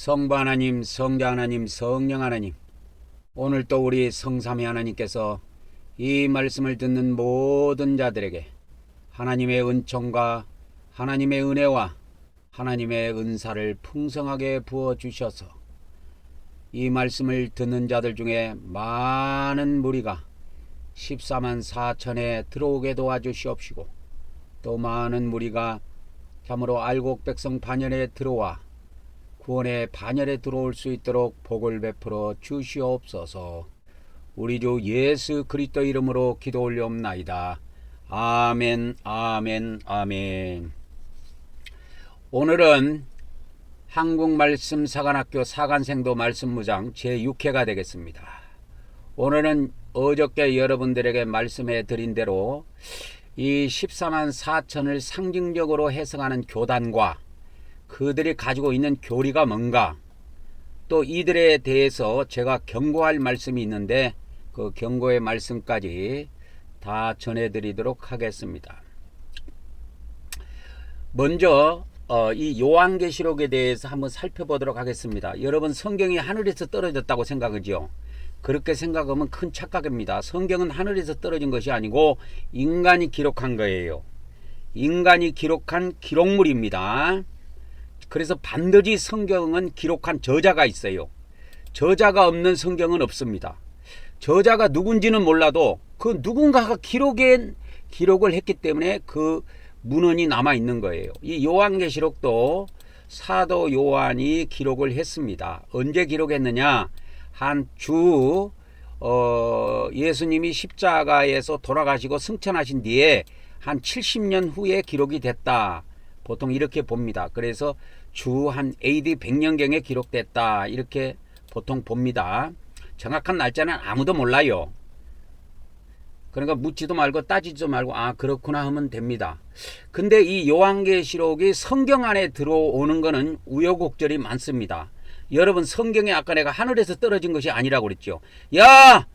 성부 하나님, 성자 하나님, 성령 하나님, 오늘 또 우리 성삼위 하나님께서 이 말씀을 듣는 모든 자들에게 하나님의 은총과 하나님의 은혜와 하나님의 은사를 풍성하게 부어주셔서 이 말씀을 듣는 자들 중에 많은 무리가 14만 4천에 들어오게 도와주시옵시고, 또 많은 무리가 참으로 알곡 백성 반열에 들어와 구원의 반열에 들어올 수 있도록 복을 베풀어 주시옵소서. 우리 주 예수 그리스도 이름으로 기도 올려옵나이다. 아멘, 아멘, 아멘. 오늘은 한국말씀사관학교 사관생도 말씀무장 제6회가 되겠습니다. 오늘은 어저께 여러분들에게 말씀해 드린 대로 이 14만 4천을 상징적으로 해석하는 교단과 그들이 가지고 있는 교리가 뭔가, 또 이들에 대해서 제가 경고할 말씀이 있는데 그 경고의 말씀까지 다 전해드리도록 하겠습니다. 먼저 이 요한계시록에 대해서 한번 살펴보도록 하겠습니다. 여러분, 성경이 하늘에서 떨어졌다고 생각하죠? 그렇게 생각하면 큰 착각입니다. 성경은 하늘에서 떨어진 것이 아니고 인간이 기록한 거예요. 인간이 기록한 기록물입니다. 그래서 반드시 성경은 기록한 저자가 있어요. 저자가 없는 성경은 없습니다. 저자가 누군지는 몰라도 그 누군가가 기록을 했기 때문에 그 문헌이 남아 있는 거예요. 이 요한계시록도 사도 요한이 기록을 했습니다. 언제 기록했느냐? 한 주 예수님이 십자가에서 돌아가시고 승천하신 뒤에 한 70년 후에 기록이 됐다. 보통 이렇게 봅니다. 그래서 주 한 AD 100년경에 기록됐다, 이렇게 보통 봅니다. 정확한 날짜는 아무도 몰라요. 그러니까 묻지도 말고 따지지도 말고 아 그렇구나 하면 됩니다. 근데 이 요한계시록이 성경 안에 들어오는 거는 우여곡절이 많습니다. 여러분, 성경에 아까 내가 하늘에서 떨어진 것이 아니라고 그랬죠. 야,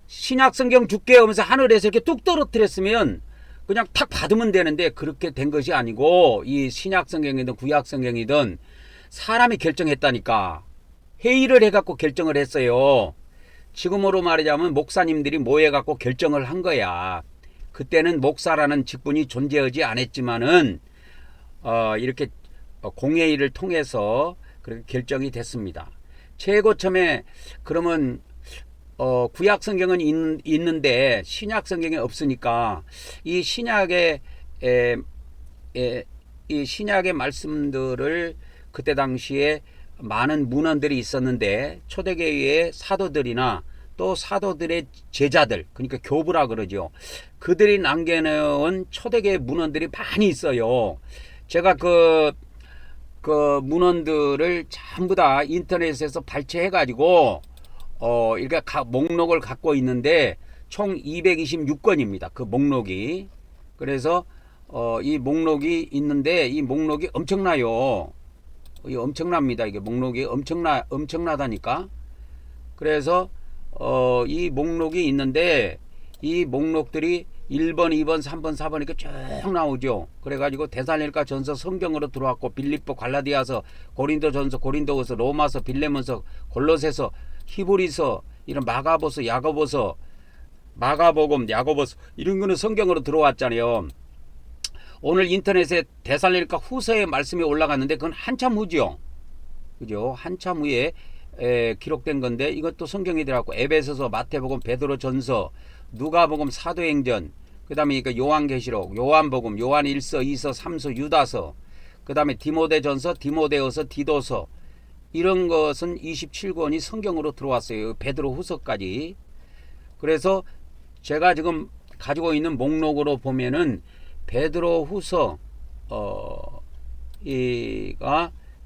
신약성경 줄게 하면서 하늘에서 이렇게 뚝 떨어뜨렸으면 그냥 탁 받으면 되는데 그렇게 된 것이 아니고, 이 신약성경이든 구약성경이든 사람이 결정했다니까. 회의를 해갖고 결정을 했어요. 지금으로 말하자면 목사님들이 모여갖고 결정을 한 거야. 그때는 목사라는 직분이 존재하지 않았지만은 이렇게 공회의를 통해서 그렇게 결정이 됐습니다. 최고 처음에 그러면 구약 성경은 있는데 신약 성경이 없으니까 이 신약의 이 신약의 말씀들을 그때 당시에 많은 문헌들이 있었는데 초대교회의 사도들이나 또 사도들의 제자들, 그러니까 교부라 그러죠. 그들이 남겨놓은 초대교회 문헌들이 많이 있어요. 제가 그 문헌들을 전부 다 인터넷에서 발췌해 가지고 이렇게 목록을 갖고 있는데 총 226권입니다. 그 목록이. 그래서 이 목록이 있는데 이 목록이 엄청나요. 이 엄청납니다. 이게 목록이 엄청나다니까. 그래서 이 목록이 있는데 이 목록들이 1번, 2번, 3번, 4번 이렇게 쭉 나오죠. 그래가지고 데살로니가 전서 성경으로 들어왔고, 빌립보, 갈라디아서, 고린도 전서, 고린도후서, 로마서, 빌레몬서, 골로새서, 히브리서, 이런 마가보서, 야고보서, 마가복음, 야고보서 이런 거는 성경으로 들어왔잖아요. 오늘 인터넷에 데살로니가 후서의 말씀이 올라갔는데 그건 한참 후죠. 그죠? 한참 후에 기록된 건데 이것도 성경이 들어갔고, 에베소서, 마태복음, 베드로 전서, 누가복음, 사도행전, 그 다음에 요한계시록, 요한복음, 요한 1서, 2서, 3서, 유다서, 그 다음에 디모데전서, 디모데후서, 디도서, 이런 것은 27권이 성경으로 들어왔어요. 베드로 후서까지. 그래서 제가 지금 가지고 있는 목록으로 보면은 베드로 후서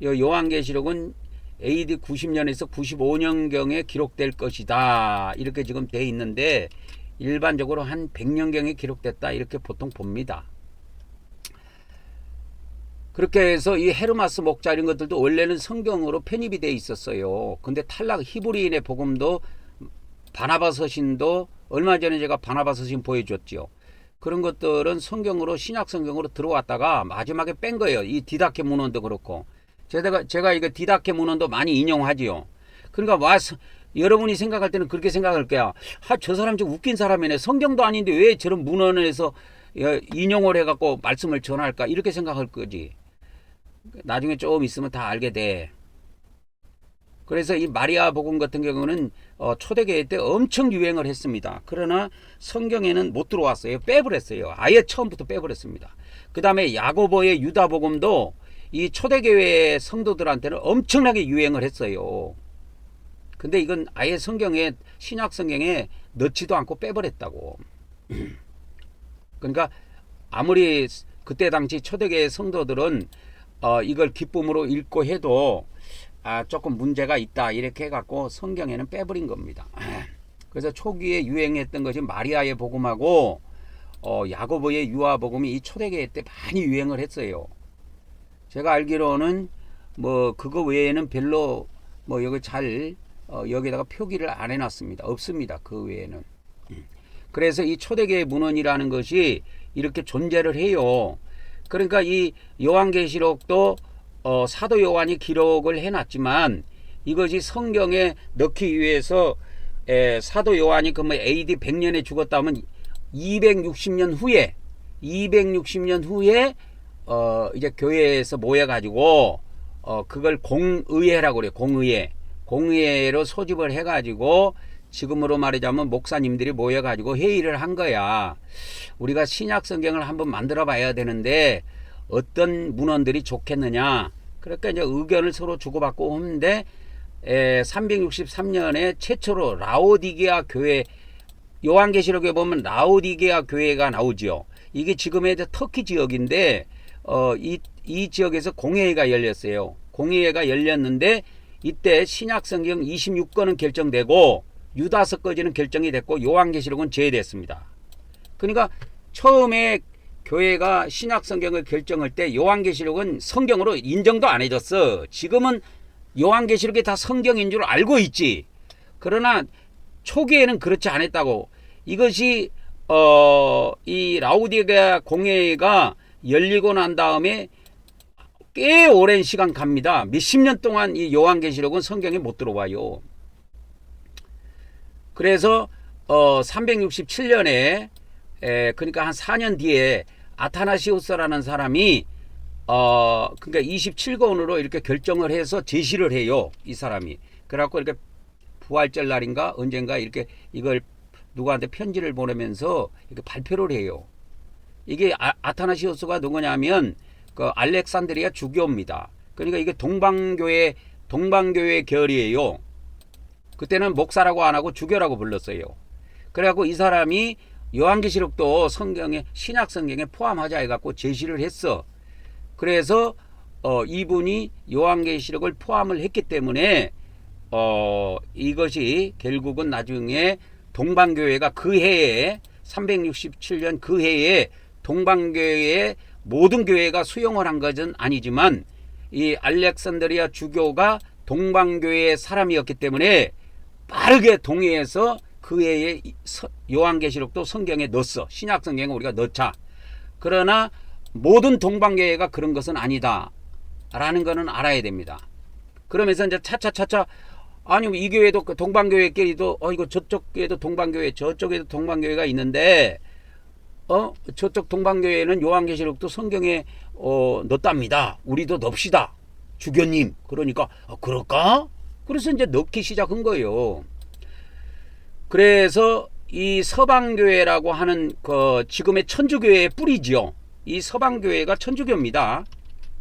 요한계시록은 AD 90년에서 95년경에 기록될 것이다, 이렇게 지금 돼 있는데 일반적으로 한 100년경에 기록됐다, 이렇게 보통 봅니다. 그렇게 해서 이 헤르마스 목자 이런 것들도 원래는 성경으로 편입이 돼 있었어요. 근데 히브리인의 복음도 바나바 서신도 얼마 전에 제가 바나바 서신 보여줬죠. 그런 것들은 성경으로, 신약 성경으로 들어왔다가 마지막에 뺀 거예요. 이 디다케 문헌도 그렇고. 제가 이거 디다케 문헌도 많이 인용하지요. 그러니까 와서 여러분이 생각할 때는 그렇게 생각할 거야. 저 사람 좀 웃긴 사람이네. 성경도 아닌데 왜 저런 문헌에서 인용을 해갖고 말씀을 전할까? 이렇게 생각할 거지. 나중에 조금 있으면 다 알게 돼. 그래서 이 마리아 복음 같은 경우는 초대교회 때 엄청 유행을 했습니다. 그러나 성경에는 못 들어왔어요. 빼버렸어요. 아예 처음부터 빼버렸습니다. 그 다음에 야고보의 유다 복음도 이 초대교회 성도들한테는 엄청나게 유행을 했어요. 근데 이건 아예 성경에, 신약 성경에 넣지도 않고 빼버렸다고. 그러니까 아무리 그때 당시 초대교회 성도들은 이걸 기쁨으로 읽고 해도 조금 문제가 있다 이렇게 해갖고 성경에는 빼버린 겁니다. 그래서 초기에 유행했던 것이 마리아의 복음하고 야고보의 유아 복음이 이 초대교회 때 많이 유행을 했어요. 제가 알기로는 뭐 그거 외에는 별로 뭐 여기 잘 여기다가 표기를 안 해놨습니다. 없습니다. 그 외에는. 그래서 이 초대교회 문헌이라는 것이 이렇게 존재를 해요. 그러니까 이 요한계시록도 사도 요한이 기록을 해놨지만 이것이 성경에 넣기 위해서 사도 요한이 그러면 AD 100년에 죽었다면 260년 후에 이제 교회에서 모여가지고 그걸 공의회라고 그래요. 공의회로 소집을 해가지고 지금으로 말하자면 목사님들이 모여가지고 회의를 한 거야. 우리가 신약 성경을 한번 만들어 봐야 되는데 어떤 문헌들이 좋겠느냐. 그러니까 이제 의견을 서로 주고받고 하는데 363년에 최초로 라오디게아 교회, 요한계시록에 보면 라오디게아 교회가 나오지요. 이게 지금의 터키 지역인데 이 지역에서 공회가 열렸어요. 공회가 열렸는데 이때 신약성경 26권은 결정되고 유다서까지는 결정이 됐고 요한계시록은 제외됐습니다. 그러니까 처음에 교회가 신약성경을 결정할 때 요한계시록은 성경으로 인정도 안 해줬어. 지금은 요한계시록이 다 성경인 줄 알고 있지. 그러나 초기에는 그렇지 않았다고. 이것이 이 라우디게아 공회가 열리고 난 다음에 꽤 오랜 시간 갑니다. 몇십 년 동안 이 요한계시록은 성경에 못 들어와요. 그래서 367년에 그러니까 한 4년 뒤에 아타나시우스라는 사람이 그러니까 27권으로 이렇게 결정을 해서 제시를 해요. 이 사람이. 그래갖고 이렇게 부활절 날인가 언젠가 이렇게 이걸 누구한테 편지를 보내면서 이렇게 발표를 해요. 이게 아타나시우스가 누구냐면 그 알렉산드리아 주교입니다. 그러니까 이게 동방교회 결이에요. 그때는 목사라고 안 하고 주교라고 불렀어요. 그래갖고 이 사람이 요한계시록도 성경에 신약 성경에 포함하자 해갖고 제시를 했어. 그래서 이분이 요한계시록을 포함을 했기 때문에 이것이 결국은 나중에 동방교회가 그 해에 367년 그 해에 동방교회의 모든 교회가 수용을 한 것은 아니지만 이 알렉산드리아 주교가 동방교회의 사람이었기 때문에 빠르게 동의해서 그 해에 요한계시록도 성경에 넣었어. 신약성경에 우리가 넣자. 그러나 모든 동방교회가 그런 것은 아니다 라는 것은 알아야 됩니다. 그러면서 이제 차차 아니 이 교회도 동방교회끼리도 이거 저쪽 교회도 동방교회 저쪽에도 동방교회가 있는데 저쪽 동방교회는 요한계시록도 성경에 넣었답니다. 우리도 넣읍시다. 주교님. 그러니까 그럴까? 그래서 이제 넣기 시작한 거예요. 그래서 이 서방교회라고 하는 그 지금의 천주교회의 뿌리지요. 이 서방교회가 천주교입니다.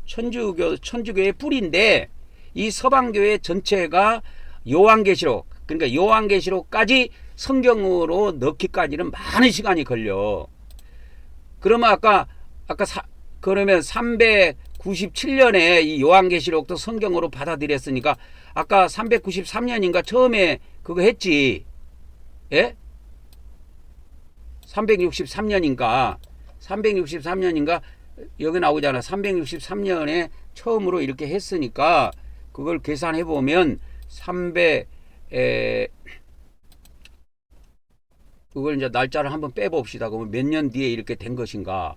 천주교의 뿌리인데 이 서방교회 전체가 요한계시록, 그러니까 요한계시록까지 성경으로 넣기까지는 많은 시간이 걸려. 그러면 그러면 397년에 이 요한계시록도 성경으로 받아들였으니까 아까 393년인가 처음에 그거 했지. 예? 363년인가 여기 나오잖아. 363년에 처음으로 이렇게 했으니까 그걸 계산해 보면 그걸 이제 날짜를 한번 빼봅시다. 그러면 몇 년 뒤에 이렇게 된 것인가?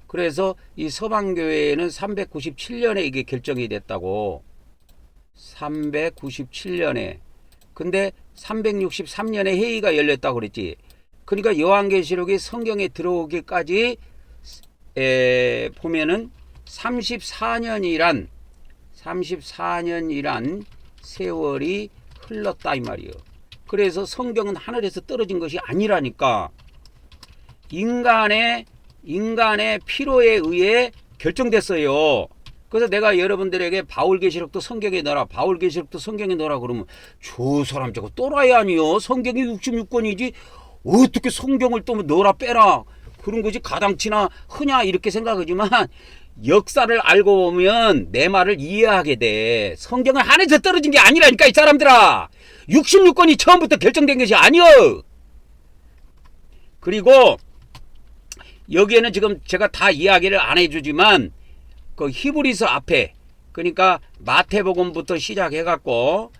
그래서 이 서방교회는 397년에 이게 결정이 됐다고. 397년에. 근데 363년에 회의가 열렸다고 그랬지. 그러니까 요한계시록이 성경에 들어오기까지 보면은 34년이란 세월이 흘렀다 이 말이에요. 그래서 성경은 하늘에서 떨어진 것이 아니라니까. 인간의 필요에 의해 결정됐어요. 그래서 내가 여러분들에게 바울계시록도 성경에 넣어라, 바울계시록도 성경에 넣어라 그러면 저 사람 저거 또라이 아니요? 성경이 66권이지 어떻게 성경을 또 넣어라 빼라 그런 거지 가당치나 흐냐 이렇게 생각하지만 역사를 알고 보면 내 말을 이해하게 돼. 성경은 하늘에서 떨어진 게 아니라니까 이 사람들아. 66권이 처음부터 결정된 것이 아니요. 그리고 여기에는 지금 제가 다 이야기를 안 해주지만 그 히브리서 앞에 그러니까 마태복음부터 시작해갖고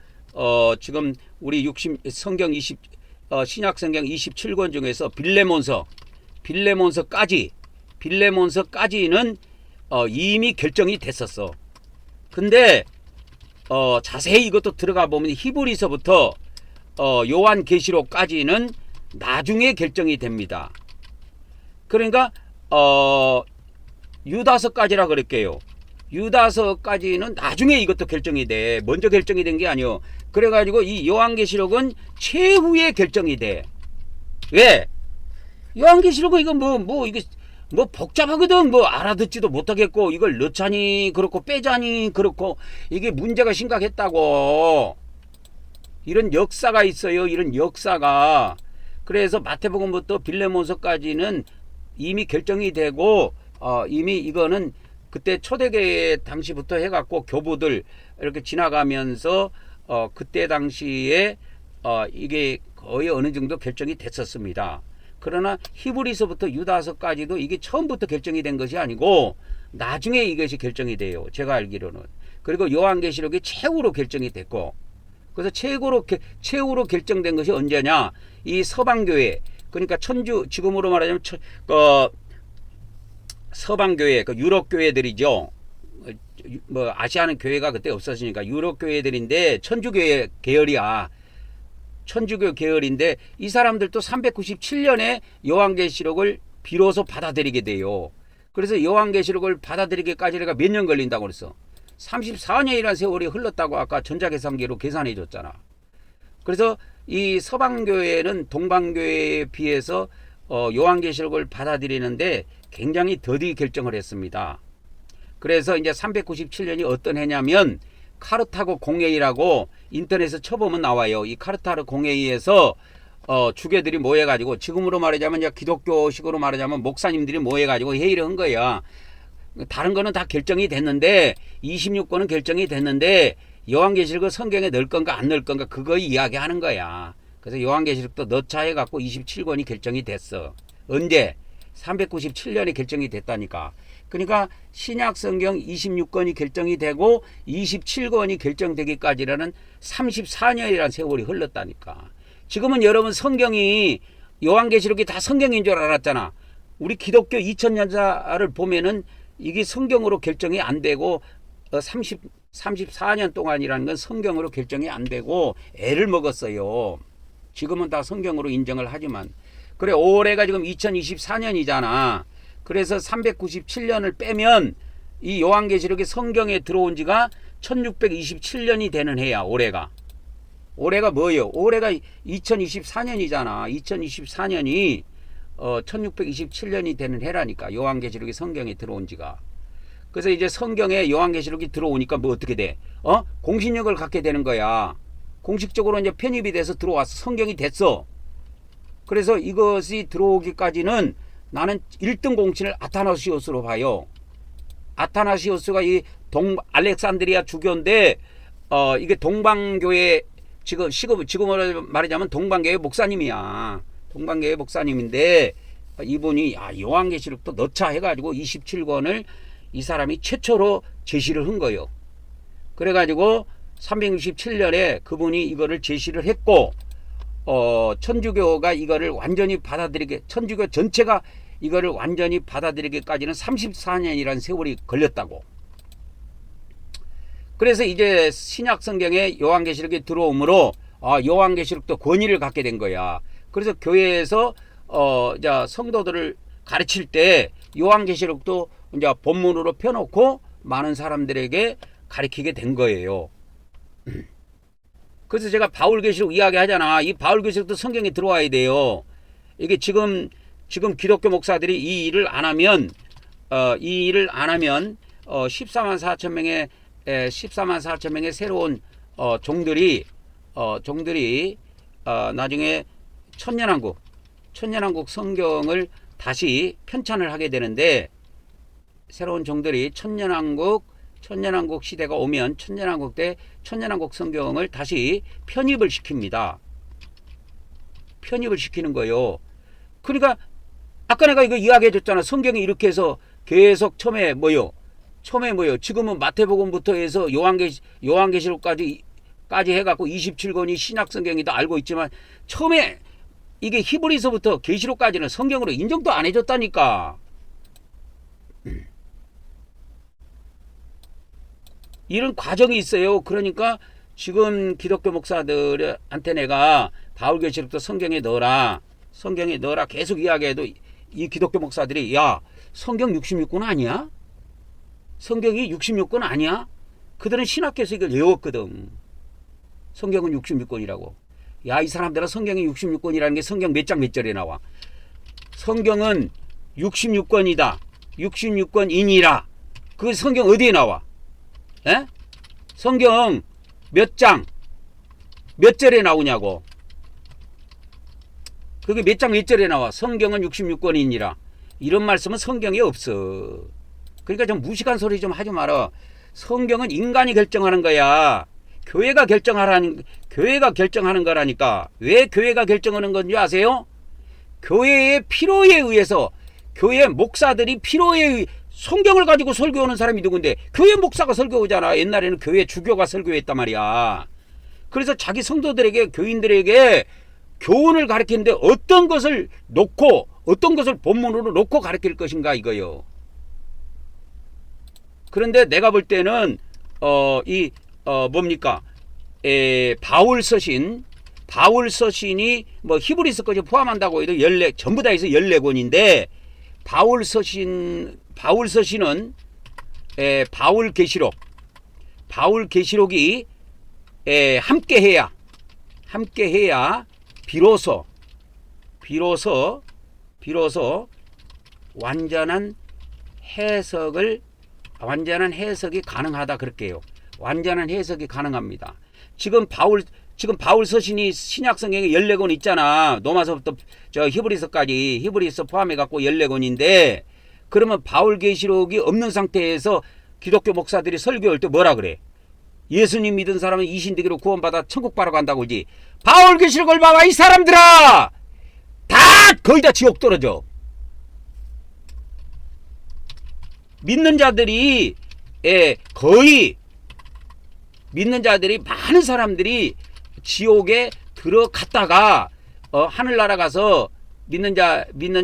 지금 우리 성경 신약 성경 27권 중에서 빌레몬서까지는 이미 결정이 됐었어. 근데 자세히 이것도 들어가 보면 히브리서부터 요한계시록까지는 나중에 결정이 됩니다. 그러니까 유다서까지라 그럴게요. 유다서까지는 나중에 이것도 결정이 돼. 먼저 결정이 된 게 아니요. 그래가지고 이 요한계시록은 최후에 결정이 돼. 왜? 요한계시록은 이거 이게 복잡하거든. 알아듣지도 못하겠고 이걸 넣자니 그렇고 빼자니 그렇고 이게 문제가 심각했다고. 이런 역사가 있어요. 이런 역사가. 그래서 마태복음부터 빌레몬서까지는 이미 결정이 되고 이미 이거는 그때 초대교회 당시부터 해갖고 교부들 이렇게 지나가면서 그때 당시에 이게 거의 어느 정도 결정이 됐었습니다. 그러나 히브리서부터 유다서까지도 이게 처음부터 결정이 된 것이 아니고 나중에 이것이 결정이 돼요. 제가 알기로는. 그리고 요한계시록이 최후로 결정이 됐고 그래서 최후로 결정된 것이 언제냐? 이 서방교회 그러니까 지금으로 말하자면 서방교회 유럽 교회들이죠. 아시아는 교회가 그때 없었으니까 유럽 교회들인데 천주교회 계열이야. 천주교 계열인데 이 사람들도 397년에 요한계시록을 비로소 받아들이게 돼요. 그래서 요한계시록을 받아들이기까지 내가 몇 년 걸린다고 그랬어. 34년이라는 세월이 흘렀다고 아까 전자계산기로 계산해 줬잖아. 그래서 이 서방교회는 동방교회에 비해서 요한계시록을 받아들이는데 굉장히 더디 결정을 했습니다. 그래서 이제 397년이 어떤 해냐면 카르타고 공회의라고 인터넷에 쳐보면 나와요. 이 카르타고 공회의에서 주교들이 모여가지고 지금으로 말하자면 이제 기독교식으로 말하자면 목사님들이 모여가지고 회의를 한 거야. 다른 거는 다 결정이 됐는데 26권은 결정이 됐는데 요한계시록을 성경에 넣을 건가 안 넣을 건가 그거 이야기하는 거야. 그래서 요한계시록도 넣자 해갖고 27권이 결정이 됐어. 언제? 397년에 결정이 됐다니까. 그러니까 신약 성경 26권이 결정이 되고 27권이 결정되기까지라는 34년이라는 세월이 흘렀다니까. 지금은 여러분 성경이 요한계시록이 다 성경인 줄 알았잖아. 우리 기독교 2000년사를 보면은 이게 성경으로 결정이 안 되고 34년 동안이라는 건 성경으로 결정이 안 되고 애를 먹었어요. 지금은 다 성경으로 인정을 하지만 그래 올해가 지금 2024년이잖아. 그래서 397년을 빼면 이 요한계시록이 성경에 들어온 지가 1627년이 되는 해야 올해가. 올해가 뭐예요? 올해가 2024년이잖아. 2024년이 1627년이 되는 해라니까. 요한계시록이 성경에 들어온 지가. 그래서 이제 성경에 요한계시록이 들어오니까 뭐 어떻게 돼? 공신력을 갖게 되는 거야. 공식적으로 이제 편입이 돼서 들어왔어. 성경이 됐어. 그래서 이것이 들어오기까지는 나는 1등 공신을 아타나시오스로 봐요. 아타나시오스가 이 알렉산드리아 주교인데 이게 동방교회 지금으로 말하자면 동방교회 목사님이야. 동방교회 목사님인데 이분이 요한계시록도 넣자 해가지고 27권을 이 사람이 최초로 제시를 한 거예요. 그래가지고 367년에 그분이 이거를 제시를 했고 천주교가 이거를 완전히 받아들이게 천주교 전체가 이거를 완전히 받아들이기까지는 34년이라는 세월이 걸렸다고. 그래서 이제 신약 성경에 요한계시록이 들어오므로 요한계시록도 권위를 갖게 된 거야. 그래서 교회에서 자 성도들을 가르칠 때 요한계시록도 이제 본문으로 펴놓고 많은 사람들에게 가르치게 된 거예요. 그래서 제가 바울계시록 이야기하잖아. 이 바울계시록도 성경에 들어와야 돼요. 이게 지금 기독교 목사들이 이 일을 안 하면 14만 4천 명의 새로운 종들이 나중에 천년왕국 성경을 다시 편찬을 하게 되는데, 새로운 종들이 천년왕국 시대가 오면 천년왕국 때 천년왕국 성경을 다시 편입을 시킵니다. 편입을 시키는 거예요. 그러니까 아까 내가 이거 이야기해 줬잖아. 성경이 이렇게 해서 계속 처음에 뭐요? 지금은 마태복음부터 해서 요한계시록까지 해갖고 27권이 신약 성경이다 알고 있지만, 처음에 이게 히브리서부터 계시록까지는 성경으로 인정도 안 해줬다니까. 이런 과정이 있어요. 그러니까 지금 기독교 목사들한테 내가 바울계시록도 성경에 넣어라 계속 이야기해도 이 기독교 목사들이 야, 성경 66권 아니야? 성경이 66권 아니야? 그들은 신학교에서 이걸 외웠거든. 성경은 66권이라고. 야, 이 사람들은 성경이 66권이라는 게 성경 몇 장 몇 절에 나와. 성경은 66권이다. 66권이니라. 그 성경 어디에 나와? 에? 성경 몇 장, 몇 절에 나오냐고. 그게 몇 장 몇 절에 나와. 성경은 66권이니라. 이런 말씀은 성경에 없어. 그러니까 좀 무식한 소리 좀 하지 마라. 성경은 인간이 결정하는 거야. 교회가 결정하는 거라니까. 왜 교회가 결정하는 건지 아세요? 교회의 필요에 의해서, 교회 목사들이 필요에 성경을 가지고 설교하는 사람이 누군데? 교회 목사가 설교하잖아. 옛날에는 교회 주교가 설교했단 말이야. 그래서 자기 성도들에게, 교인들에게 교훈을 가르치는데 어떤 것을 본문으로 놓고 가르칠 것인가 이거요. 그런데 내가 볼 때는 바울 서신이 뭐 히브리서까지 포함한다고 해도 전부 다 해서 14권인데, 바울 서신은 바울계시록이 함께해야 비로소 완전한 해석이 가능하다 그렇게 해요. 완전한 해석이 가능합니다. 지금 바울 서신이 신약 성경에 14권 있잖아. 로마서부터 히브리서 포함해 갖고 14권인데, 그러면 바울계시록이 없는 상태에서 기독교 목사들이 설교할 때 뭐라 그래? 예수님 믿은 사람은 이신되기로 구원받아 천국 바로 간다고 그러지. 바울계시록을 봐봐 이 사람들아! 거의 다 지옥 떨어져. 믿는 자들이 많은 사람들이 지옥에 들어갔다가 하늘나라 가서 믿는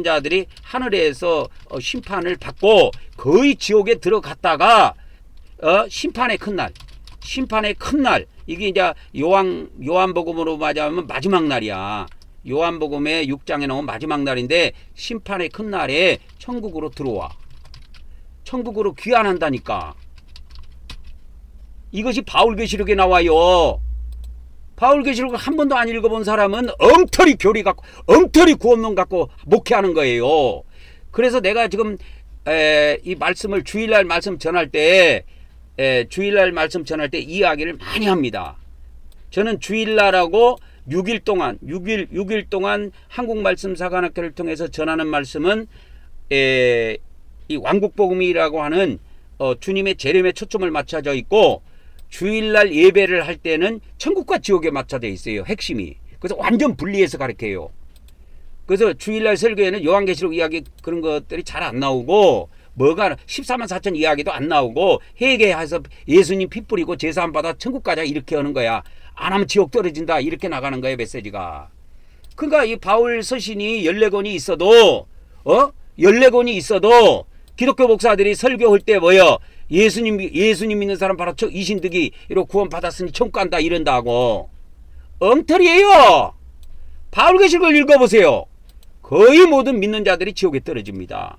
자들이 하늘에서 심판을 받고, 거의 지옥에 들어갔다가 심판의 큰 날, 이게 이제 요한복음으로 말하면 마지막 날이야. 요한복음의 6장에 나온 마지막 날인데, 심판의 큰 날에 천국으로 들어와. 천국으로 귀환한다니까. 이것이 바울계시록에 나와요. 바울계시록을 한 번도 안 읽어본 사람은 엉터리 구원론 갖고 목회하는 거예요. 그래서 내가 지금 이 말씀을 주일날 말씀 전할 때 이야기를 많이 합니다. 저는 주일날하고 6일 동안 한국말씀사관학교를 통해서 전하는 말씀은 이 왕국복음이라고 하는 주님의 재림에 초점을 맞춰져 있고, 주일날 예배를 할 때는 천국과 지옥에 맞춰져 있어요. 핵심이. 그래서 완전 분리해서 가르쳐요. 그래서 주일날 설교에는 요한계시록 이야기 그런 것들이 잘 안 나오고, 14만 4천 이야기도 안 나오고, 회개해서 예수님 피 뿌리고 제사함 받아 천국 가자 이렇게 하는 거야. 안 하면 지옥 떨어진다 이렇게 나가는 거예요, 메시지가. 그러니까 이 바울 서신이 14권이 있어도 14권이 있어도 기독교 목사들이 설교할 때 뭐요? 예수님 믿는 사람 바로 이신득이 이로 구원 받았으니 천국 간다 이런다고. 엉터리예요. 바울계시록을 읽어보세요. 거의 모든 믿는 자들이 지옥에 떨어집니다.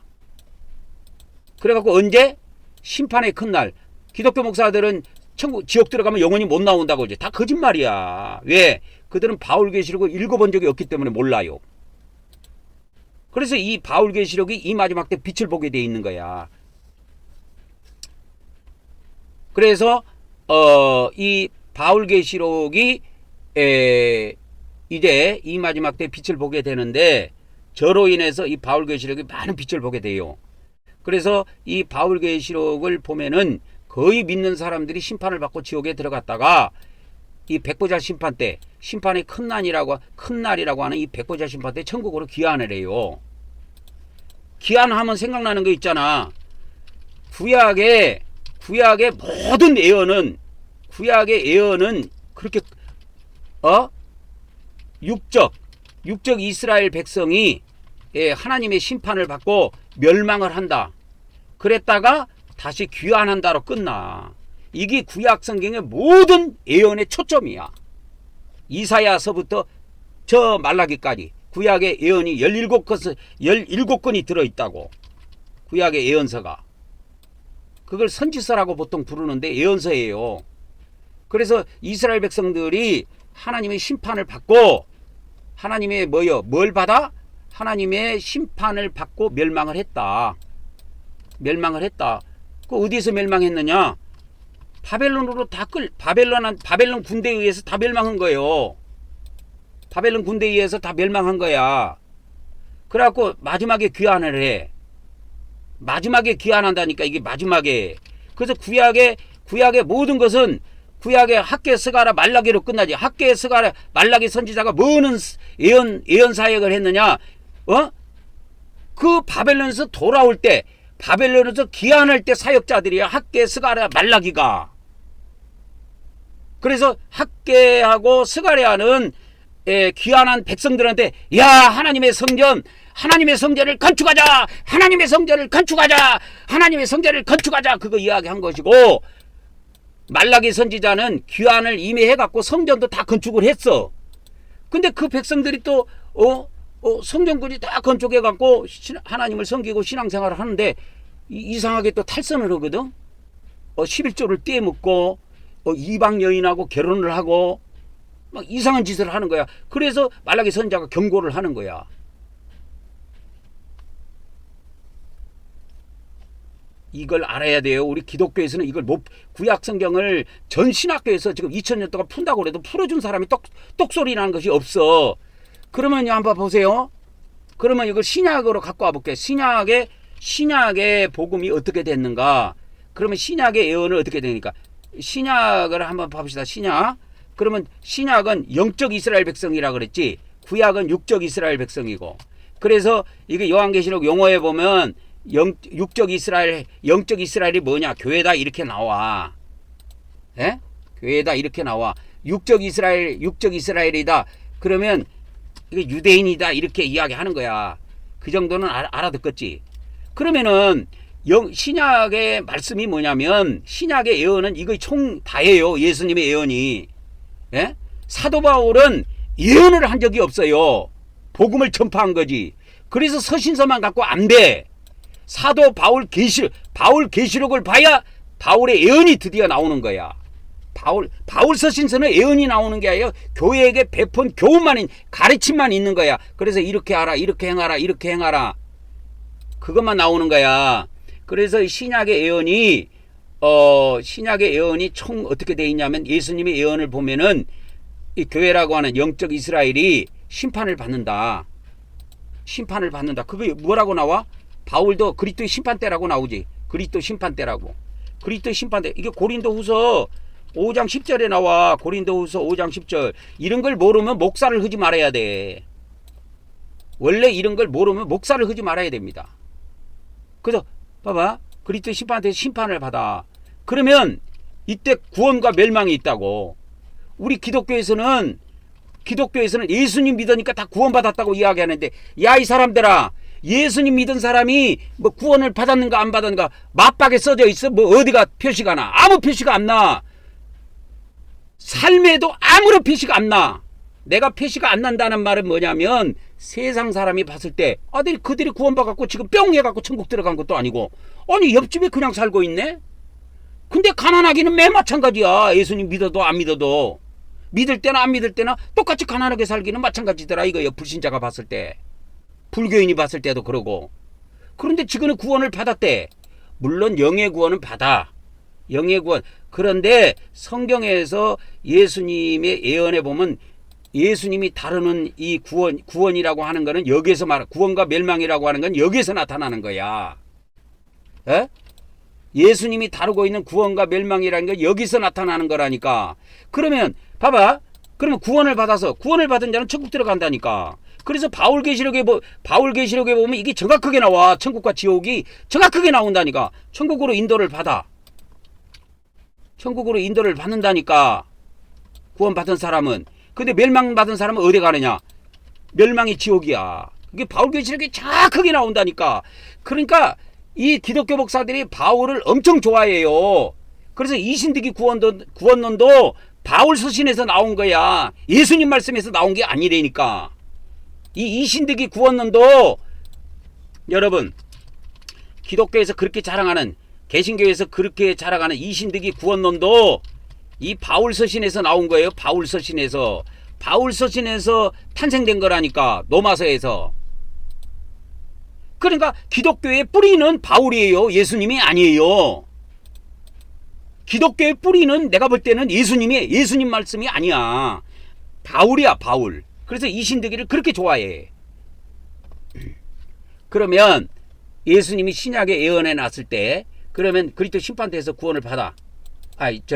그래갖고 언제? 심판의 큰 날. 기독교 목사들은 지옥 들어가면 영원히 못 나온다고 이제 다 거짓말이야. 왜? 그들은 바울계시록을 읽어본 적이 없기 때문에 몰라요. 그래서 이 바울계시록이 이 마지막 때 빛을 보게 돼 있는 거야. 그래서 이 바울계시록이 이제 이 마지막 때 빛을 보게 되는데, 저로 인해서 이 바울계시록이 많은 빛을 보게 돼요. 그래서 이 바울계시록을 보면은 거의 믿는 사람들이 심판을 받고 지옥에 들어갔다가 이 백보자 심판 때, 심판의 큰 날이라고 하는 이 백보자 심판 때 천국으로 귀환을 해요. 귀환하면 생각나는 거 있잖아. 구약의 모든 예언은 그렇게 육적 이스라엘 백성이 하나님의 심판을 받고 멸망을 한다. 그랬다가 다시 귀환한다로 끝나. 이게 구약 성경의 모든 예언의 초점이야. 이사야서부터 저 말라기까지 구약의 예언이 17권이 들어있다고. 구약의 예언서가. 그걸 선지서라고 보통 부르는데 예언서예요. 그래서 이스라엘 백성들이 하나님의 심판을 받고, 하나님의 뭘 받아? 하나님의 심판을 받고 멸망을 했다. 그 어디서 멸망했느냐? 바벨론 군대에 의해서 다 멸망한 거예요. 바벨론 군대에 의해서 다 멸망한 거야. 그래갖고 마지막에 귀환을 해. 마지막에 귀환한다니까, 이게 마지막에. 그래서 구약의 모든 것은 구약의 학계 스가랴 말라기로 끝나지. 학계 스가랴 말라기 선지자가 뭐는 예언 사역을 했느냐? 그 바벨론에서 돌아올 때, 바벨론에서 귀환할 때 사역자들이야. 학계 스가랴 말라기가. 그래서 학계하고 스가랴는 귀환한 백성들한테, 야, 하나님의 성전을 건축하자. 하나님의 성전을 건축하자. 그거 이야기한 것이고, 말라기 선지자는 귀환을 이미 해갖고 성전도 다 건축을 했어. 근데 그 백성들이 또 성전군이 다 건축해갖고 하나님을 섬기고 신앙생활을 하는데 이상하게 또 탈선을 하거든. 11조를 떼먹고 이방 여인하고 결혼을 하고 막 이상한 짓을 하는 거야. 그래서 말라기 선지자가 경고를 하는 거야. 이걸 알아야 돼요. 우리 기독교에서는 이걸 구약 성경을 전 신학교에서 지금 2000년 동안 푼다고 그래도 풀어준 사람이 똑소리 나는 것이 없어. 그러면 한번 보세요. 그러면 이걸 신약으로 갖고 와볼게요. 신약의 복음이 어떻게 됐는가? 그러면 신약의 예언은 어떻게 되니까? 신약을 한번 봅시다. 신약. 그러면 신약은 영적 이스라엘 백성이라 그랬지. 구약은 육적 이스라엘 백성이고. 그래서 이게 요한계시록 용어에 보면 영적 이스라엘이 뭐냐? 교회다 이렇게 나와. 예? 교회다 이렇게 나와. 육적 이스라엘이다. 그러면 이게 유대인이다 이렇게 이야기하는 거야. 그 정도는 알아듣겠지. 그러면은 신약의 말씀이 뭐냐면, 신약의 예언은 이거 총 다예요. 예수님의 예언이. 예? 사도 바울은 예언을 한 적이 없어요. 복음을 전파한 거지. 그래서 서신서만 갖고 안 돼. 사도 바울 계시록을 봐야 바울의 예언이 드디어 나오는 거야. 바울 서신서는 예언이 나오는 게 아니라 교회에게 베푼 교훈만, 가르침만 있는 거야. 그래서 이렇게 하라, 이렇게 행하라. 그것만 나오는 거야. 그래서 신약의 예언이 총 어떻게 돼 있냐면, 예수님의 예언을 보면은 이 교회라고 하는 영적 이스라엘이 심판을 받는다. 그게 뭐라고 나와? 바울도 그리스도의 심판대라고 나오지. 그리스도 심판대라고. 이게 고린도후서 5장 10절에 나와. 고린도후서 5장 10절. 이런 걸 모르면 목사를 하지 말아야 돼. 원래 이런 걸 모르면 목사를 하지 말아야 됩니다. 그래서 봐봐. 그리스도의 심판대에서 심판을 받아. 그러면 이때 구원과 멸망이 있다고. 우리 기독교에서는 예수님 믿으니까 다 구원받았다고 이야기하는데, 야, 이 사람들아, 예수님 믿은 사람이 뭐 구원을 받았는가 안 받았는가 맞박에 써져 있어? 뭐 어디가 표시가 나? 아무 표시가 안 나. 삶에도 아무런 표시가 안 나. 내가 표시가 안 난다는 말은 뭐냐면 세상 사람이 봤을 때 그들이 구원받았고 지금 뿅 해갖고 천국 들어간 것도 아니고 아니 옆집에 그냥 살고 있네? 근데 가난하기는 매 마찬가지야. 예수님 믿어도 안 믿어도. 믿을 때나 안 믿을 때나 똑같이 가난하게 살기는 마찬가지더라 이거요. 불신자가 봤을 때. 불교인이 봤을 때도 그러고. 그런데 지금은 구원을 받았대. 물론 영의 구원은 받아. 영의 구원. 그런데 성경에서 예수님의 예언에 보면 예수님이 다루는 이 구원이라고 하는 거는 여기에서 구원과 멸망이라고 하는 건 여기에서 나타나는 거야. 에? 예수님이 다루고 있는 구원과 멸망이라는 건 여기서 나타나는 거라니까. 그러면 봐봐. 그러면 구원을 받은 자는 천국 들어간다니까. 그래서 바울계시록에 보면 이게 정확하게 나와. 천국과 지옥이 정확하게 나온다니까. 천국으로 인도를 받는다니까. 구원받은 사람은. 근데 멸망받은 사람은 어디 가느냐? 멸망이 지옥이야. 이게 바울계시록에 정확하게 나온다니까. 그러니까 이 기독교 목사들이 바울을 엄청 좋아해요. 그래서 이신득이 구원론도 바울 서신에서 나온 거야. 예수님 말씀에서 나온 게 아니라니까. 이 이신득이 구원론도 여러분 기독교에서 그렇게 자랑하는 개신교에서 그렇게 자랑하는 이신득이 구원론도 이 바울 서신에서 나온 거예요. 바울 서신에서 탄생된 거라니까. 로마서에서. 그러니까 기독교의 뿌리는 바울이에요. 예수님이 아니에요. 기독교의 뿌리는 내가 볼 때는 예수님 말씀이 아니야. 바울이야, 바울. 그래서 이신득이를 그렇게 좋아해. 그러면 예수님이 신약에 예언해 놨을 때 그러면 그리스도 심판대에서 구원을 받아.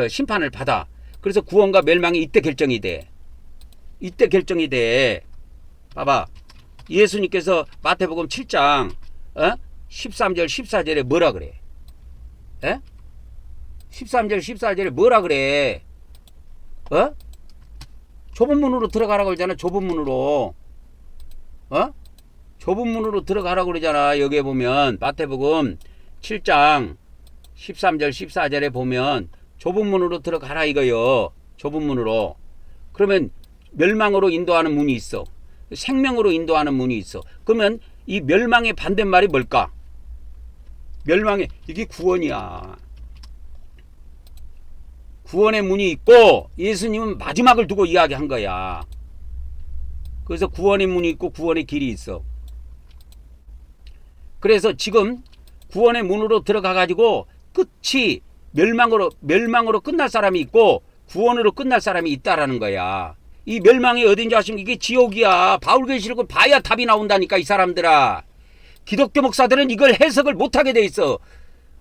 심판을 받아. 그래서 구원과 멸망이 이때 결정이 돼. 봐봐. 예수님께서 마태복음 7장 13절 14절에 뭐라 그래? 13절 14절에 뭐라 그래? 좁은 문으로 들어가라고 그러잖아. 좁은 문으로 들어가라고 그러잖아. 여기에 보면 마태복음 7장 13절 14절에 보면 좁은 문으로 들어가라 이거요. 좁은 문으로. 그러면 멸망으로 인도하는 문이 있어. 생명으로 인도하는 문이 있어. 그러면 이 멸망의 반대말이 뭘까? 이게 구원이야. 구원의 문이 있고 예수님은 마지막을 두고 이야기한 거야. 그래서 구원의 문이 있고 구원의 길이 있어. 그래서 지금 구원의 문으로 들어가 가지고 끝이 멸망으로 끝날 사람이 있고 구원으로 끝날 사람이 있다라는 거야. 이 멸망이 어딘지 아십니까? 이게 지옥이야. 바울계시록을 봐야 답이 나온다니까 이 사람들아. 기독교 목사들은 이걸 해석을 못하게 돼 있어.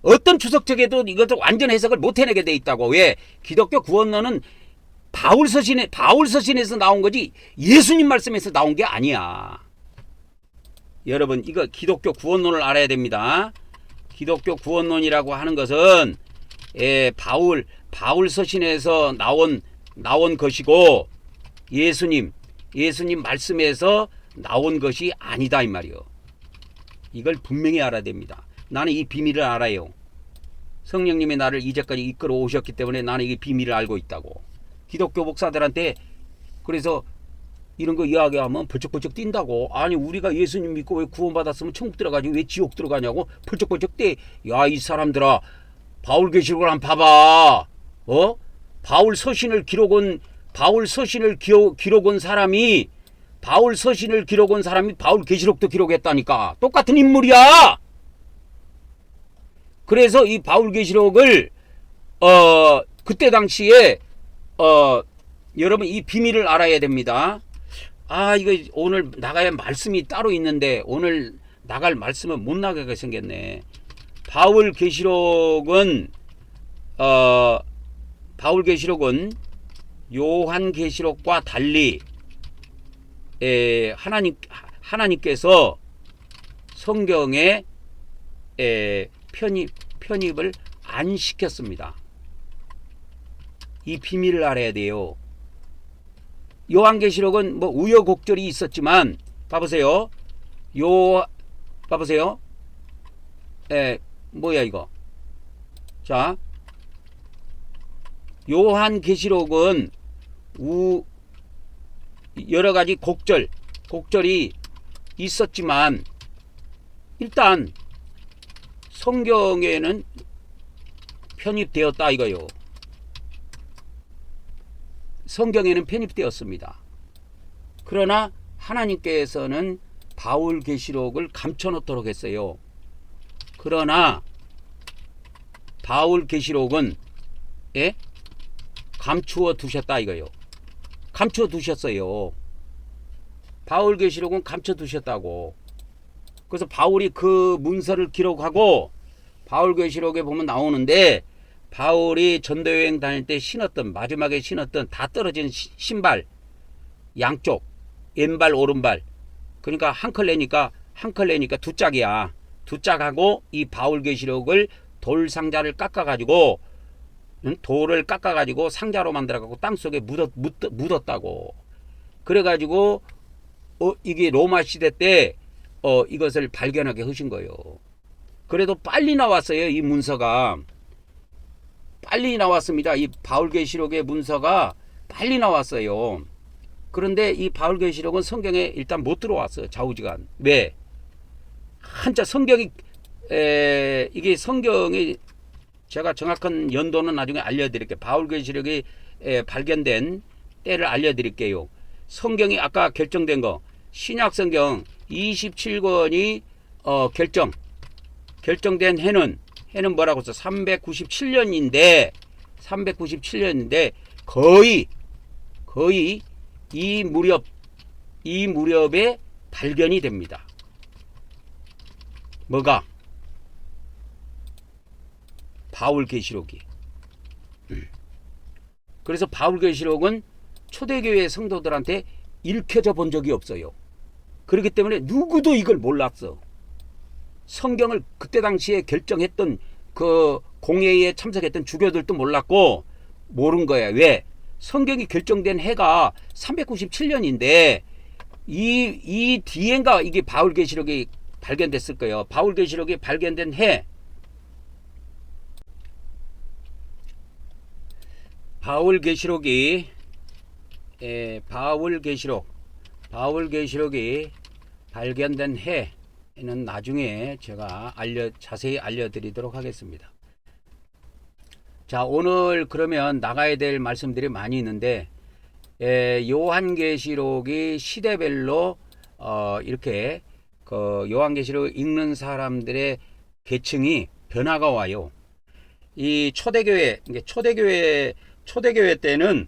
어떤 추석책에도 이것도 완전 해석을 못 해내게 돼 있다고. 왜? 기독교 구원론은 바울 서신에서 나온 거지 예수님 말씀에서 나온 게 아니야. 여러분 이거 기독교 구원론을 알아야 됩니다. 기독교 구원론이라고 하는 것은 바울 서신에서 나온 것이고 예수님 말씀에서 나온 것이 아니다 이 말이요. 이걸 분명히 알아야 됩니다. 나는 이 비밀을 알아요. 성령님이 나를 이제까지 이끌어 오셨기 때문에 나는 이 비밀을 알고 있다고. 기독교 목사들한테 그래서 이런 거 이야기하면 벌쩍벌쩍 뛴다고. 아니 우리가 예수님 믿고 왜 구원받았으면 천국 들어가지 왜 지옥 들어가냐고 벌쩍벌쩍 떼. 야 이 사람들아 바울계시록을 한번 봐봐. 바울 서신을 기록한 사람이 바울계시록도 기록했다니까. 똑같은 인물이야. 그래서 이 바울계시록을 그때 당시에 여러분 이 비밀을 알아야 됩니다. 이거 오늘 나가야 말씀이 따로 있는데 오늘 나갈 말씀은 못 나가게 생겼네. 바울계시록은 요한계시록과 달리 하나님께서 성경에 편입을 안 시켰습니다. 이 비밀을 알아야 돼요. 요한계시록은 뭐 우여곡절이 있었지만 봐보세요. 봐보세요. 뭐야 이거. 자, 요한계시록은 여러가지 곡절이 있었지만 일단 성경에는 편입되었다 이거요. 성경에는 편입되었습니다. 그러나 하나님께서는 바울계시록을 감춰놓도록 했어요. 그러나 바울계시록은 감추어 두셨다 이거요. 감추어 두셨어요. 바울계시록은 감춰 두셨다고. 그래서 바울이 그 문서를 기록하고 바울계시록에 보면 나오는데 바울이 전도여행 다닐 때 신었던 마지막에 신었던 다 떨어진 신발 양쪽 왼발 오른발 그러니까 한 컬레니까 두 짝이야. 두 짝하고 이 바울계시록을 돌 상자를 깎아가지고 돌을 깎아가지고 상자로 만들어가지고 땅속에 묻었다고. 그래가지고 이게 로마 시대 때 이것을 발견하게 하신 거예요. 그래도 빨리 나왔어요. 이 문서가 빨리 나왔습니다. 이 바울계시록의 문서가 빨리 나왔어요. 그런데 이 바울계시록은 성경에 일단 못 들어왔어요. 좌우지간. 왜? 한자 성경이 이게 성경이 제가 정확한 연도는 나중에 알려드릴게요. 바울계시록이 발견된 때를 알려드릴게요. 성경이 아까 결정된 거 신약성경 27권이 결정된 해는 뭐라고 써? 397년인데 거의 이 무렵에 발견이 됩니다. 뭐가? 바울계시록이. 그래서 바울계시록은 초대교회 성도들한테 읽혀져 본 적이 없어요. 그렇기 때문에 누구도 이걸 몰랐어. 성경을 그때 당시에 결정했던 그 공회에 참석했던 주교들도 몰랐고 모른 거야. 왜? 성경이 결정된 해가 397년인데 이 뒤엔가 이게 바울계시록이 발견됐을 거예요. 바울계시록이 발견된 해 바울계시록이 발견된 해는 나중에 제가 자세히 알려드리도록 하겠습니다. 자, 오늘 그러면 나가야 될 말씀들이 많이 있는데 요한계시록이 시대별로 이렇게 그 요한계시록 읽는 사람들의 계층이 변화가 와요. 이 초대교회 때는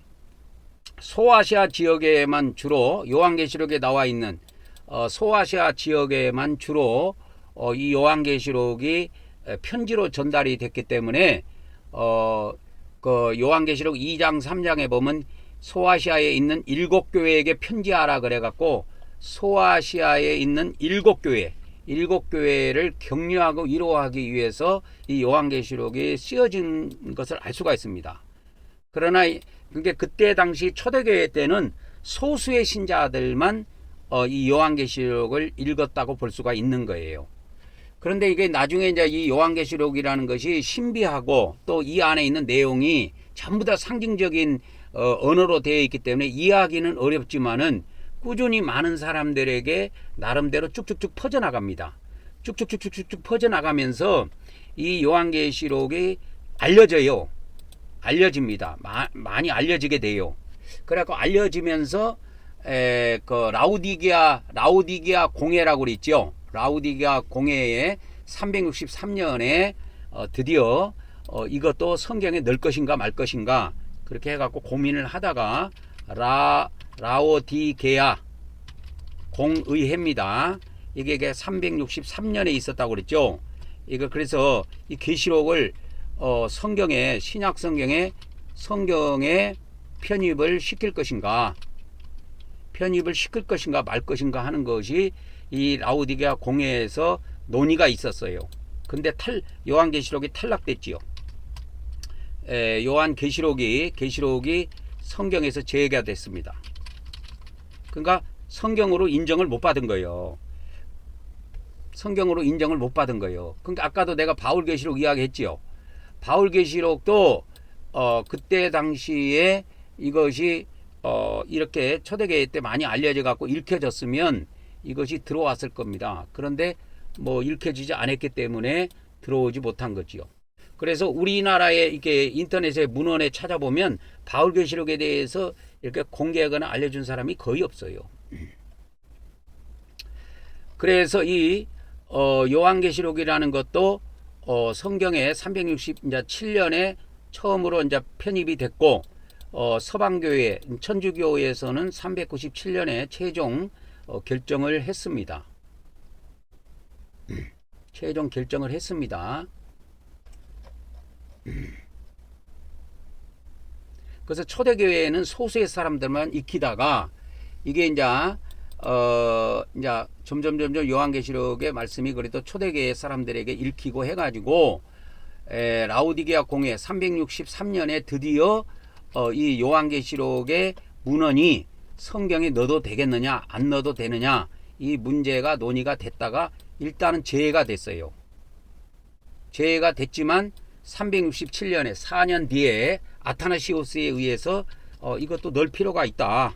소아시아 지역에만 주로 요한계시록에 나와 있는 소아시아 지역에만 주로 이 요한계시록이 편지로 전달이 됐기 때문에 그 요한계시록 2장 3장에 보면 소아시아에 있는 7교회에게 편지하라 그래갖고 소아시아에 있는 7교회를 격려하고 위로하기 위해서 이 요한계시록이 쓰여진 것을 알 수가 있습니다. 그러나 그때 당시 초대교회 때는 소수의 신자들만 이 요한계시록을 읽었다고 볼 수가 있는 거예요. 그런데 이게 나중에 이제 이 요한계시록이라는 것이 신비하고 또 이 안에 있는 내용이 전부 다 상징적인 언어로 되어 있기 때문에 이해하기는 어렵지만은 꾸준히 많은 사람들에게 나름대로 쭉쭉쭉 퍼져나갑니다. 쭉쭉쭉 퍼져나가면서 이 요한계시록이 알려집니다. 많이 알려지게 돼요. 그래갖고 알려지면서 그 라우디게아 공회라고 그랬죠. 라우디게아 공회에 363년에 드디어 이것도 성경에 넣을 것인가 말 것인가 그렇게 해갖고 고민을 하다가 라오디게아 공의회입니다. 이게 363년에 있었다고 그랬죠. 이거 그래서 이 계시록을 신약 성경에 편입을 시킬 것인가 말 것인가 하는 것이 이 라우디게아 공회에서 논의가 있었어요. 근데 요한계시록이 탈락됐지요. 요한계시록이 성경에서 제외가 됐습니다. 그러니까 성경으로 인정을 못 받은 거예요. 성경으로 인정을 못 받은 거예요. 그러니까 아까도 내가 바울계시록 이야기했지요. 바울계시록도 그때 당시에 이것이 이렇게 초대교회 때 많이 알려져 갖고 읽혀졌으면 이것이 들어왔을 겁니다. 그런데 뭐 읽혀지지 않았기 때문에 들어오지 못한 거지요. 그래서 우리나라의 이렇게 인터넷에 문헌에 찾아보면 바울계시록에 대해서 이렇게 공개하거나 알려준 사람이 거의 없어요. 그래서 이 요한계시록이라는 것도 성경에 367년에 처음으로 이제 편입이 됐고 서방교회 천주교에서는 397년에 최종 결정을 했습니다. 최종 결정을 했습니다. 그래서 초대교회에는 소수의 사람들만 익히다가 이게 이제 점점 요한계시록의 말씀이 그래도 초대교회 사람들에게 읽히고 해가지고 라오디게아 공회 363년에 드디어 이 요한계시록의 문헌이 성경에 넣어도 되겠느냐 안 넣어도 되느냐 이 문제가 논의가 됐다가 일단은 제외가 됐어요. 제외가 됐지만 367년에 4년 뒤에 아타나시오스에 의해서 이것도 넣을 필요가 있다.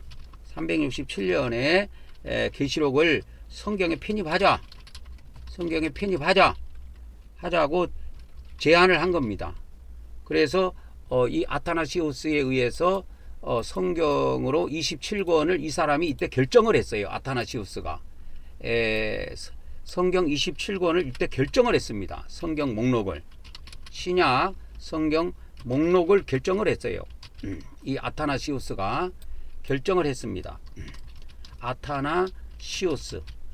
367년에 계시록을 성경에 편입하자. 성경에 편입하자. 하자고 제안을 한 겁니다. 그래서 이 아타나시오스에 의해서 성경으로 27권을 이 사람이 이때 결정을 했어요. 아타나시오스가 성경 27권을 이때 결정을 했습니다. 성경 목록을 신약 성경 목록을 결정을 했어요. 이 아타나시오스가 결정을 했습니다.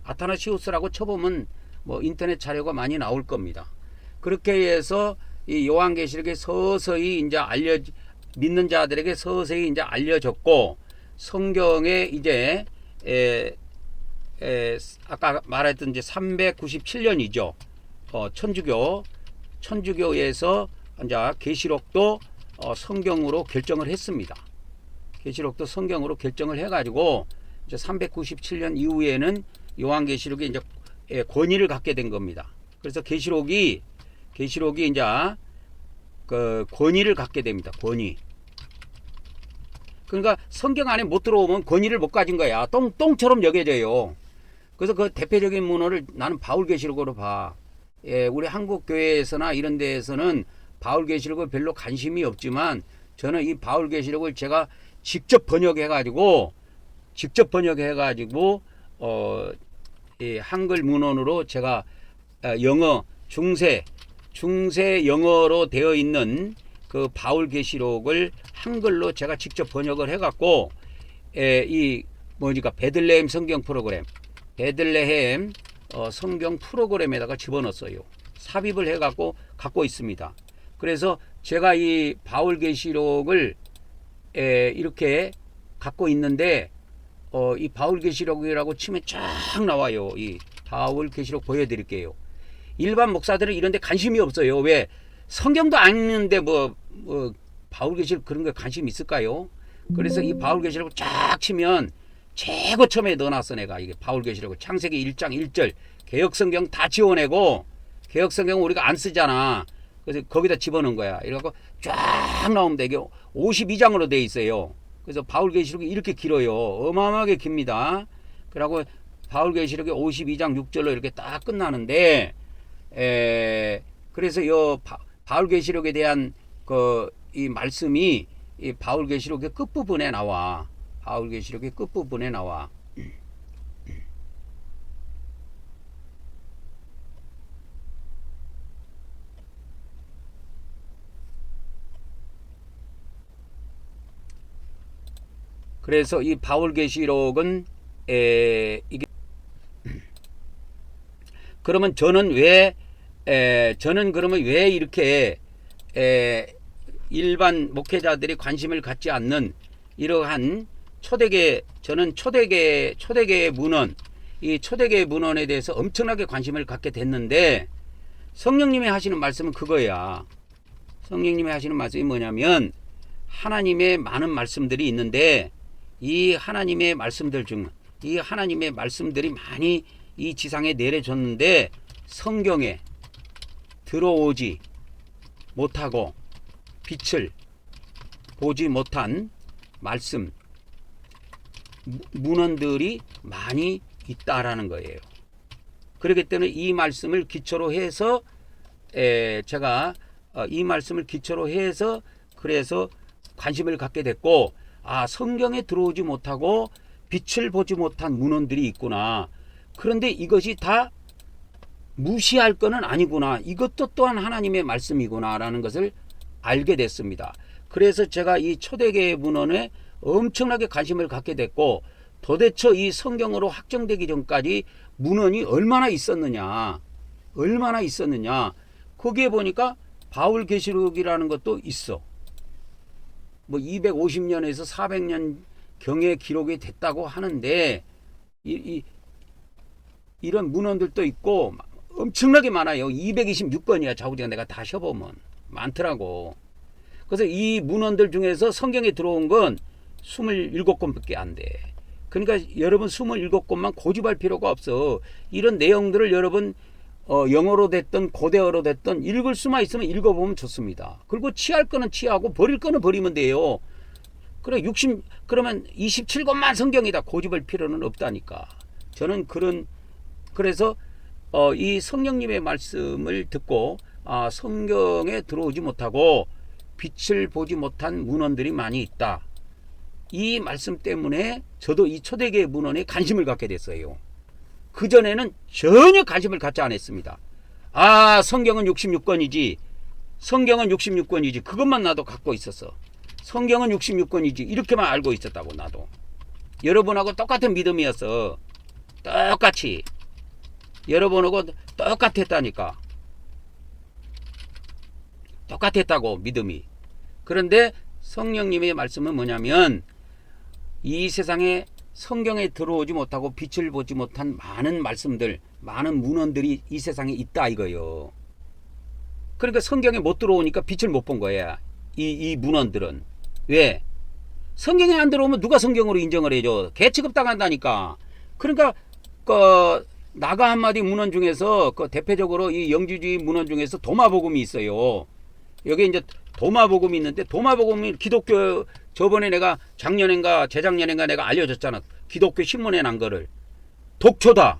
아타나시오스라고 쳐보면 뭐 인터넷 자료가 많이 나올 겁니다. 그렇게 해서 이 요한계시록에 서서히 이제 믿는 자들에게 서서히 이제 알려졌고 성경에 이제 아까 말했던 이제 397년이죠. 천주교에서 이제 계시록도 성경으로 결정을 했습니다. 계시록도 성경으로 결정을 해가지고 이제 397년 이후에는 요한계시록이 이제 권위를 갖게 된 겁니다. 그래서 계시록이 이제 그 권위를 갖게 됩니다. 권위. 그러니까 성경 안에 못 들어오면 권위를 못 가진 거야. 똥처럼 여겨져요. 그래서 그 대표적인 문헌을 나는 바울계시록으로 봐. 우리 한국 교회에서나 이런 데에서는 바울계시록을 별로 관심이 없지만 저는 이 바울계시록을 제가 직접 번역해 가지고 한글 문헌으로 제가 영어 중세 영어로 되어 있는 그 바울계시록을 한글로 제가 직접 번역을 해 갖고 베들레헴 성경 프로그램 성경 프로그램에다가 집어넣었어요. 삽입을 해 갖고 갖고 있습니다. 그래서 제가 이 바울계시록을 이렇게 갖고 있는데 이 바울계시록이라고 치면 쫙 나와요. 이 바울계시록 보여드릴게요. 일반 목사들은 이런 데 관심이 없어요. 왜? 성경도 안 읽는데 뭐 바울계시록 그런 거 관심 있을까요? 그래서 이 바울계시록을 쫙 치면 최고 처음에 넣어놨어. 내가 이게 바울계시록을 창세기 1장 1절 개역성경 다 지워내고 개역성경 우리가 안 쓰잖아. 그래서 거기다 집어넣은 거야. 이래갖고 쫙 나옵니다. 이게 52장으로 돼 있어요. 그래서 바울계시록이 이렇게 길어요. 어마어마하게 깁니다. 그리고 바울계시록이 52장 6절로 이렇게 딱 끝나는데 그래서 이 바울계시록에 대한 이 말씀이 이 바울계시록의 끝부분에 나와. 바울계시록의 끝부분에 나와. 그래서 이 바울계시록은 이게 그러면 저는 그러면 왜 이렇게 일반 목회자들이 관심을 갖지 않는 이러한 저는 초대계 문헌, 이 초대계 문헌에 대해서 엄청나게 관심을 갖게 됐는데 성령님이 하시는 말씀은 그거야. 성령님이 하시는 말씀이 뭐냐면 하나님의 많은 말씀들이 있는데 이 하나님의 말씀들이 많이 이 지상에 내려졌는데 성경에 들어오지 못하고 빛을 보지 못한 말씀 문헌들이 많이 있다라는 거예요. 그렇기 때문에 이 말씀을 기초로 해서 제가 이 말씀을 기초로 해서 그래서 관심을 갖게 됐고, 아, 성경에 들어오지 못하고 빛을 보지 못한 문헌들이 있구나. 그런데 이것이 다 무시할 거는 아니구나. 이것도 또한 하나님의 말씀이구나 라는 것을 알게 됐습니다. 그래서 제가 이 초대교회 문헌에 엄청나게 관심을 갖게 됐고, 도대체 이 성경으로 확정되기 전까지 문헌이 얼마나 있었느냐, 거기에 보니까 바울 계시록이라는 것도 있어. 뭐 250년에서 400년 경에 기록이 됐다고 하는데 이런 문헌들도 있고 엄청나게 많아요. 226권이야. 좌우지가 내가 다 쉬어보면 많더라고. 그래서 이 문헌들 중에서 성경에 들어온 건 27권밖에 안 돼. 그러니까 여러분 27권만 고집할 필요가 없어. 이런 내용들을 여러분 영어로 됐든 고대어로 됐든 읽을 수만 있으면 읽어보면 좋습니다. 그리고 취할 거는 취하고 버릴 거는 버리면 돼요. 그래 그러면 27권만 성경이다 고집할 필요는 없다니까. 저는 그래서 이 성령님의 말씀을 듣고 성경에 들어오지 못하고 빛을 보지 못한 문헌들이 많이 있다. 이 말씀 때문에 저도 이 초대교회 문헌에 관심을 갖게 됐어요. 그전에는 전혀 관심을 갖지 않았습니다. 성경은 66권이지. 그것만 나도 갖고 있었어. 성경은 66권이지. 이렇게만 알고 있었다고 나도. 여러분하고 똑같은 믿음이었어. 똑같이. 여러분하고 똑같았다니까. 똑같았다고 믿음이. 그런데 성령님의 말씀은 뭐냐면 이 세상에 성경에 들어오지 못하고 빛을 보지 못한 많은 말씀들, 많은 문헌들이 이 세상에 있다 이거요. 그러니까 성경에 못 들어오니까 빛을 못 본 거야. 이 문헌들은. 왜? 성경에 안 들어오면 누가 성경으로 인정을 해줘? 개 취급당한다니까. 그러니까 나가 한마디 문헌 중에서 대표적으로 이 영주주의 문헌 중에서 도마복음이 있어요. 여기 이제 도마복음이 있는데, 도마복음이 기독교, 저번에 내가 작년인가 재작년인가 내가 알려줬잖아. 기독교 신문에 난 거를. 독초다,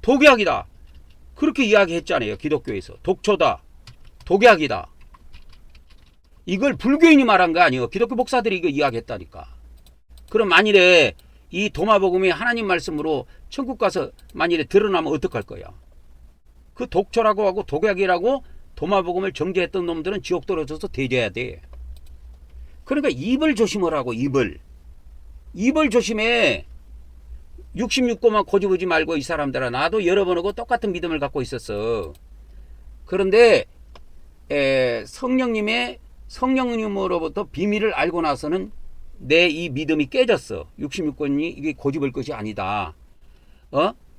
독약이다, 그렇게 이야기했잖아요. 기독교에서 독초다, 독약이다. 이걸 불교인이 말한 거 아니에요. 기독교 목사들이 이거 이야기했다니까. 그럼 만일에 이 도마복음이 하나님 말씀으로 천국 가서 만일에 드러나면 어떡할 거야? 그 독초라고 하고 독약이라고 도마복음을 정죄했던 놈들은 지옥 떨어져서 대줘야 돼. 그러니까 입을 조심하라고. 입을 조심해. 66권만 고집하지 말고. 이 사람들아, 나도 여러분하고 똑같은 믿음을 갖고 있었어. 그런데 성령님으로부터 비밀을 알고 나서는 내 이 믿음이 깨졌어. 66권이 이게 고집할 것이 아니다.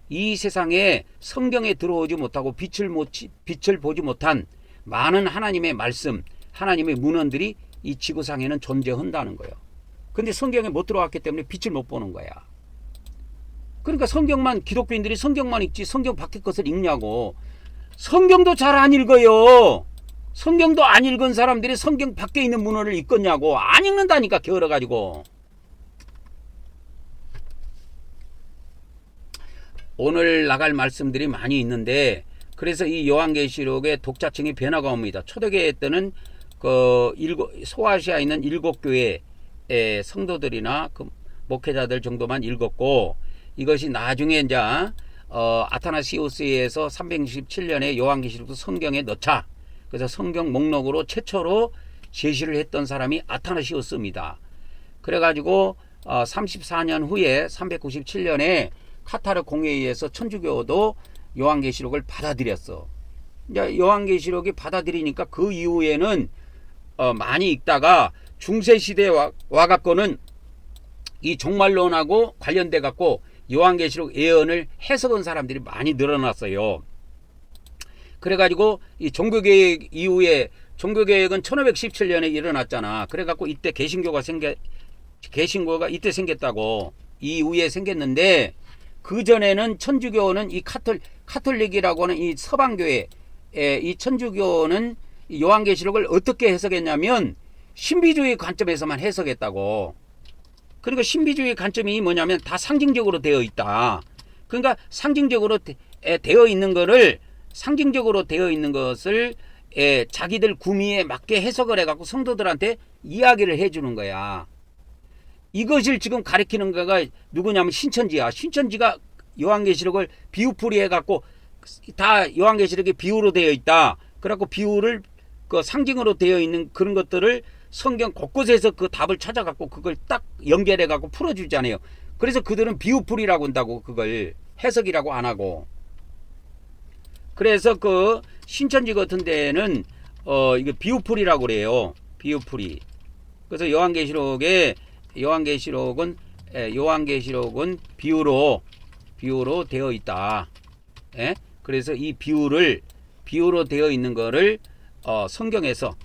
이 세상에 성경에 들어오지 못하고 빛을 보지 못한 많은 하나님의 말씀, 하나님의 문헌들이 이 지구상에는 존재한다는 거예요. 근데 성경에 못 들어왔기 때문에 빛을 못 보는 거야. 그러니까 기독교인들이 성경만 읽지 성경 밖의 것을 읽냐고. 성경도 잘 안 읽어요. 성경도 안 읽은 사람들이 성경 밖에 있는 문헌을 읽겠냐고. 안 읽는다니까, 게을러가지고. 오늘 나갈 말씀들이 많이 있는데, 그래서 이 요한계시록의 독자층이 변화가 옵니다. 초대교회 때는 소아시아에 있는 7교회의 성도들이나 목회자들 정도만 읽었고, 이것이 나중에 이제 아타나시오스에서 367년에 요한계시록도 성경에 넣자. 그래서 성경 목록으로 최초로 제시를 했던 사람이 아타나시오스입니다. 그래가지고 34년 후에 397년에 카타르 공회의에서 천주교도 요한계시록을 받아들였어. 이제 요한계시록이 받아들이니까 그 이후에는 많이 읽다가 중세시대에 와갖고는 이 종말론하고 관련돼 갖고 요한계시록 예언을 해석한 사람들이 많이 늘어났어요. 그래가지고 이 종교개혁 이후에, 종교개혁은 1517년에 일어났잖아. 그래갖고 이때 개신교가 이때 생겼다고. 이후에 생겼는데, 그 전에는 천주교는 이 카톨릭이라고 하는 이 서방교회, 이 천주교는 요한계시록을 어떻게 해석했냐면 신비주의 관점에서만 해석했다고. 그러니까 신비주의 관점이 뭐냐면 다 상징적으로 되어 있다. 그러니까 상징적으로 되어 있는 것을 자기들 구미에 맞게 해석을 해갖고 성도들한테 이야기를 해주는 거야. 이것을 지금 가리키는 거가 누구냐면 신천지야. 신천지가 요한계시록을 비유풀이 해갖고 다 요한계시록이 비유로 되어 있다. 그래갖고 비유를 그 상징으로 되어 있는 그런 것들을 성경 곳곳에서 그 답을 찾아갖고 그걸 딱 연결해갖고 풀어주잖아요. 그래서 그들은 비유풀이라고 한다고, 그걸 해석이라고 안 하고. 그래서 그 신천지 같은 데는 이게 비유풀이라고 그래요. 비유풀이. 그래서 요한계시록은 비유로 되어 있다. 예? 그래서 이 비유로 되어 있는 거를 성경에서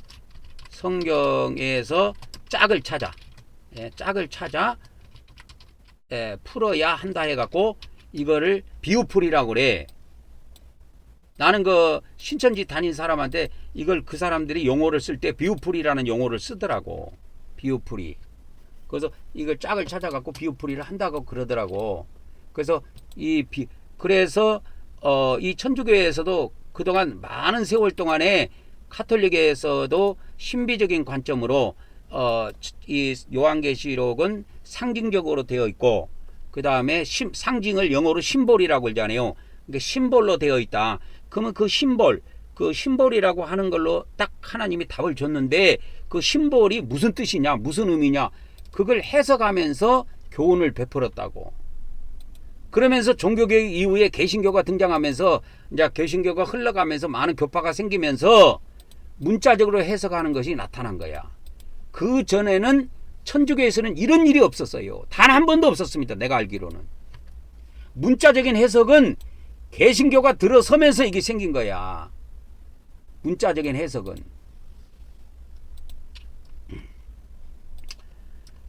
짝을 찾아 풀어야 한다 해갖고 이거를 비유풀이라고 그래. 나는 그 신천지 다닌 사람한테 이걸 그 사람들이 용어를 쓸 때 비유풀이라는 용어를 쓰더라고. 비유풀이. 그래서 이걸 짝을 찾아갖고 비유풀이를 한다고 그러더라고. 그래서 이 천주교에서도 그동안 많은 세월 동안에 카톨릭에서도 신비적인 관점으로 이 요한계시록은 상징적으로 되어 있고, 그 다음에 상징을 영어로 심볼이라고 그러잖아요. 그러니까 심볼로 되어 있다. 그러면 그 심볼이라고 하는 걸로 딱 하나님이 답을 줬는데, 그 심볼이 무슨 뜻이냐, 무슨 의미냐, 그걸 해석하면서 교훈을 베풀었다고. 그러면서 종교개혁 이후에 개신교가 등장하면서 이제 개신교가 흘러가면서 많은 교파가 생기면서 문자적으로 해석하는 것이 나타난 거야. 그 전에는 천주교에서는 이런 일이 없었어요. 단 한 번도 없었습니다. 내가 알기로는. 문자적인 해석은 개신교가 들어서면서 이게 생긴 거야. 문자적인 해석은.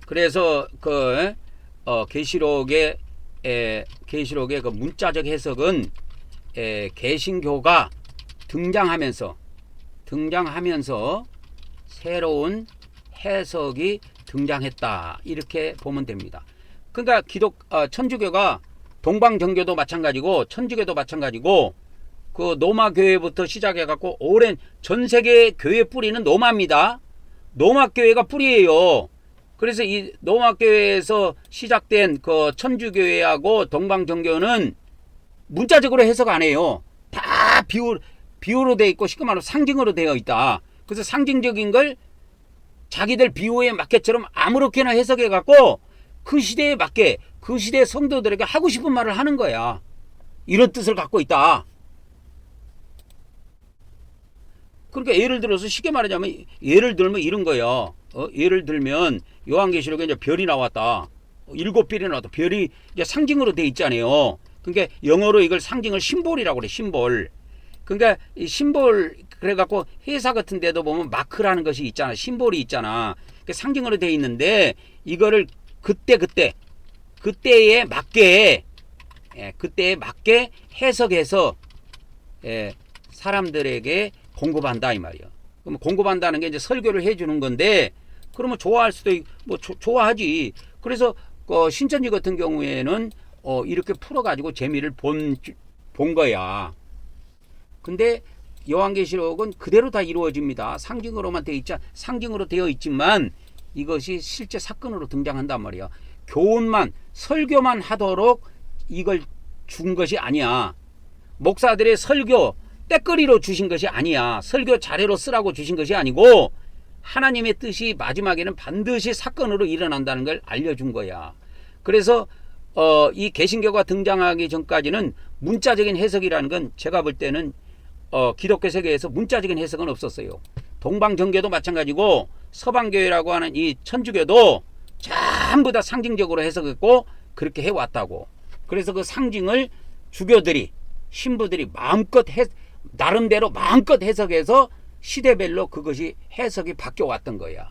그래서 그 계시록의 그 문자적 해석은 개신교가 등장하면서 새로운 해석이 등장했다, 이렇게 보면 됩니다. 그러니까 천주교가 동방정교도 마찬가지고 천주교도 마찬가지고 그 로마 교회부터 시작해 갖고 오랜 전 세계 교회 뿌리는 로마입니다. 로마 교회가 뿌리예요. 그래서 이 로마 교회에서 시작된 그 천주교회하고 동방정교는 문자적으로 해석 안 해요. 다 비유로 되어 있고 쉽게 말하면 상징으로 되어 있다. 그래서 상징적인 걸 자기들 비유에 맞게처럼 아무렇게나 해석해 갖고 그 시대에 맞게 그 시대 성도들에게 하고 싶은 말을 하는 거야. 이런 뜻을 갖고 있다. 그러니까 예를 들어서 쉽게 말하자면 예를 들면 이런 거예요. 예를 들면 요한계시록에 이제 별이 나왔다. 7별이 나왔다. 별이 이제 상징으로 돼 있잖아요. 그러니까 영어로 이걸 상징을 심볼이라고 그래. 심볼. 그러니까 이 심볼, 그래갖고 회사 같은 데도 보면 마크라는 것이 있잖아. 심볼이 있잖아. 그러니까 상징으로 돼 있는데 이거를 그때에 맞게 해석해서 사람들에게 공급한다, 이 말이야. 그럼 공급한다는 게 이제 설교를 해주는 건데, 그러면 좋아할 수도 있고, 좋아하지. 그래서 신천지 같은 경우에는 이렇게 풀어가지고 재미를 본 거야. 근데 요한계시록은 그대로 다 이루어집니다. 상징으로 되어 있지만 이것이 실제 사건으로 등장한단 말이야. 교훈만, 설교만 하도록 이걸 준 것이 아니야. 목사들의 설교 때거리로 주신 것이 아니야. 설교 자료로 쓰라고 주신 것이 아니고 하나님의 뜻이 마지막에는 반드시 사건으로 일어난다는 걸 알려준 거야. 그래서 이 개신교가 등장하기 전까지는 문자적인 해석이라는 건 제가 볼 때는 기독교 세계에서 문자적인 해석은 없었어요. 동방정교도 마찬가지고 서방교회라고 하는 이 천주교도 전부 다 상징적으로 해석했고 그렇게 해왔다고. 그래서 그 상징을 주교들이, 신부들이 나름대로 마음껏 해석해서 시대별로 그것이 해석이 바뀌어 왔던 거야.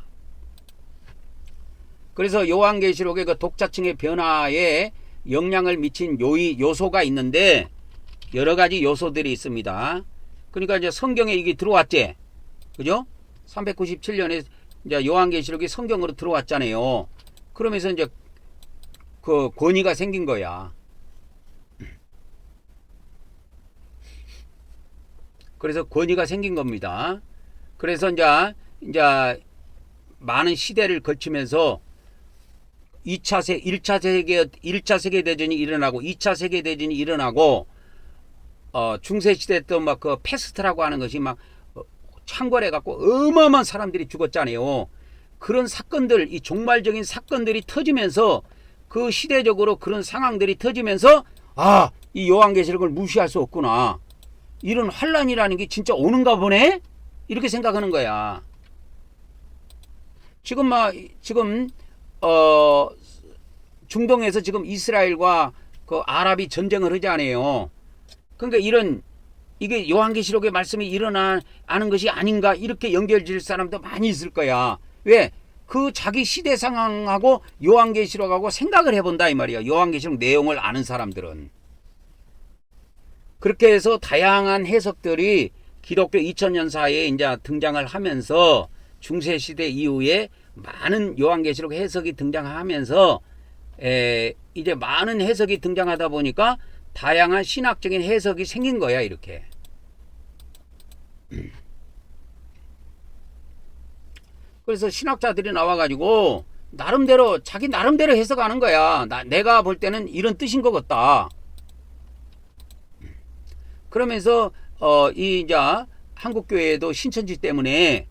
그래서 요한계시록의 그 독자층의 변화에 영향을 미친 요소가 있는데 여러 가지 요소들이 있습니다. 그러니까 이제 성경에 이게 들어왔지, 그죠? 397년에 이제 요한계시록이 성경으로 들어왔잖아요. 그러면서 이제 그 권위가 생긴 거야. 그래서 권위가 생긴 겁니다. 그래서 이제 많은 시대를 거치면서 1차 세계대전이 일어나고 2차 세계대전이 일어나고 중세시대 때 막 그 패스트라고 하는 것이 막 창궐해 갖고 어마어마한 사람들이 죽었잖아요. 그런 사건들, 이 종말적인 사건들이 터지면서 그 시대적으로 그런 상황들이 터지면서 이 요한계시록을 무시할 수 없구나. 이런 환란이라는 게 진짜 오는가 보네? 이렇게 생각하는 거야. 지금 중동에서 지금 이스라엘과 그 아랍이 전쟁을 하잖아요. 그러니까 이게 요한계시록의 말씀이 일어나는 것이 아닌가 이렇게 연결질 사람도 많이 있을 거야. 왜? 그 자기 시대 상황하고 요한계시록하고 생각을 해본다 이 말이야. 요한계시록 내용을 아는 사람들은. 그렇게 해서 다양한 해석들이 기독교 2000년 사이에 이제 등장을 하면서 중세시대 이후에 많은 요한계시록 해석이 등장하면서 이제 많은 해석이 등장하다 보니까 다양한 신학적인 해석이 생긴 거야, 이렇게. 그래서 신학자들이 나와가지고 자기 나름대로 해석하는 거야. 내가 볼 때는 이런 뜻인 것 같다. 그러면서 이제 한국교회도 신천지 때문에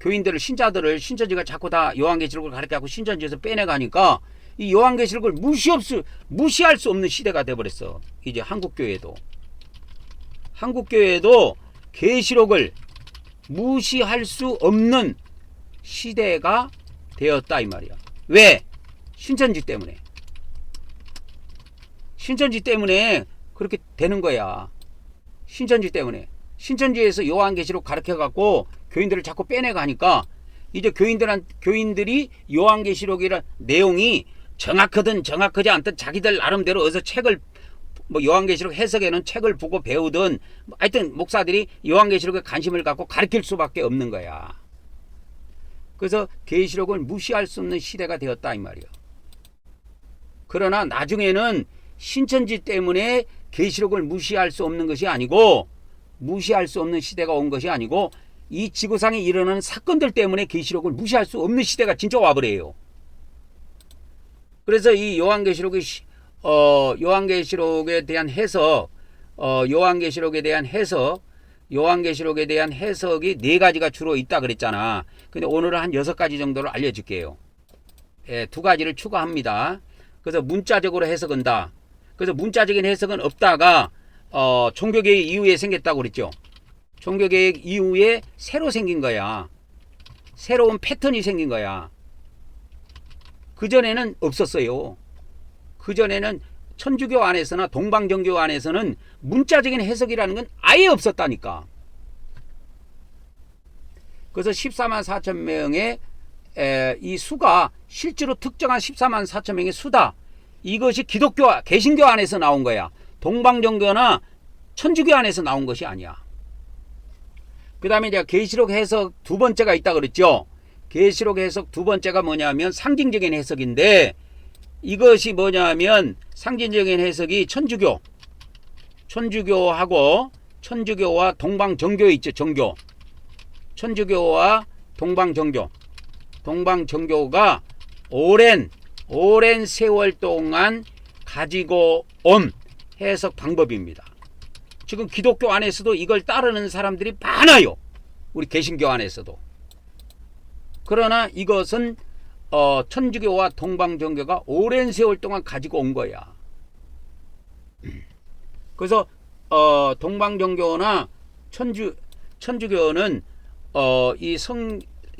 교인들을 신천지가 자꾸 다 요한계시록을 가르쳐갖고 신천지에서 빼내가니까 이 요한계시록을 무시할 수 없는 시대가 돼버렸어. 이제 한국교회도 계시록을 무시할 수 없는 시대가 되었다 이 말이야. 왜? 신천지 때문에 그렇게 되는 거야. 신천지 때문에. 신천지에서 요한계시록 가르쳐갖고 교인들을 자꾸 빼내가니까 이제 교인들이 요한계시록이라는 내용이 정확하든 정확하지 않든 자기들 나름대로 어서 책을 요한계시록 해석에는 책을 보고 배우든 하여튼 목사들이 요한계시록에 관심을 갖고 가르칠 수밖에 없는 거야. 그래서 계시록을 무시할 수 없는 시대가 되었다 이 말이야. 그러나 나중에는 신천지 때문에 계시록을 무시할 수 없는 것이 아니고 무시할 수 없는 시대가 온 것이 아니고 이 지구상에 일어나는 사건들 때문에 계시록을 무시할 수 없는 시대가 진짜 와버려요. 그래서 이 요한계시록에 대한 해석, 요한계시록에 대한 해석이 4가지가 주로 있다 그랬잖아. 근데 오늘은 한 6가지 정도를 알려줄게요. 2가지를 추가합니다. 그래서 문자적으로 해석한다. 그래서 문자적인 해석은 없다가 종교개혁 이후에 생겼다고 그랬죠. 종교개혁 이후에 새로 생긴 거야. 새로운 패턴이 생긴 거야. 그전에는 없었어요. 그전에는 천주교 안에서나 동방정교 안에서는 문자적인 해석이라는 건 아예 없었다니까. 그래서 14만 4천 명의 이 수가 실제로 특정한 14만 4천 명의 수다. 이것이 기독교, 개신교 안에서 나온 거야. 동방정교나 천주교 안에서 나온 것이 아니야. 그 다음에 이제 계시록 해석 2번째가 있다 그랬죠. 계시록 해석 2번째가 뭐냐면 상징적인 해석인데 이것이 뭐냐면 상징적인 해석이 천주교와 동방정교 있죠. 천주교와 동방정교가 오랜 세월 동안 가지고 온 해석 방법입니다. 지금 기독교 안에서도 이걸 따르는 사람들이 많아요. 우리 개신교 안에서도. 그러나 이것은 천주교와 동방정교가 오랜 세월 동안 가지고 온 거야. 그래서 동방정교나 천주교는 이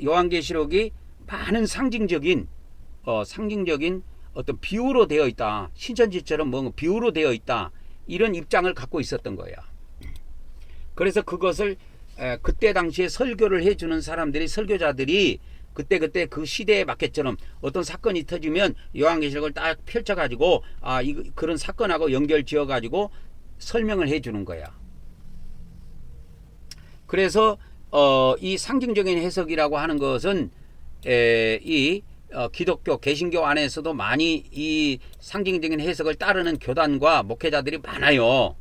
요한계시록이 많은 상징적인 어떤 비유로 되어 있다. 신천지처럼 뭔가 비유로 되어 있다. 이런 입장을 갖고 있었던 거야. 그래서 그것을 그때 당시에 설교를 해주는 사람들이 설교자들이 그때 그 시대에 맞게처럼 어떤 사건이 터지면 요한계시록을 딱 펼쳐가지고 이거 그런 사건하고 연결 지어가지고 설명을 해주는 거야. 그래서 이 상징적인 해석이라고 하는 것은 기독교 개신교 안에서도 많이 이 상징적인 해석을 따르는 교단과 목회자들이 많아요.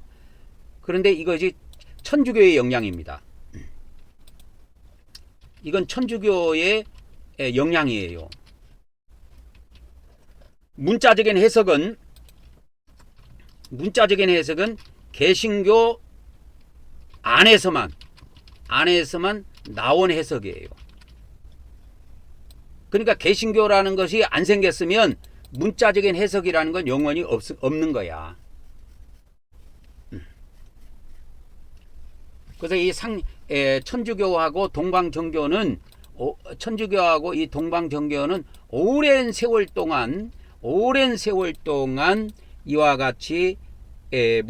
그런데 이것이 천주교의 영향입니다. 이건 천주교의 영향이에요. 문자적인 해석은 개신교 안에서만 나온 해석이에요. 그러니까 개신교라는 것이 안 생겼으면 문자적인 해석이라는 건 영원히 없는 거야. 그래서 이 천주교하고 동방정교는 이 동방정교는 오랜 세월 동안 이와 같이 이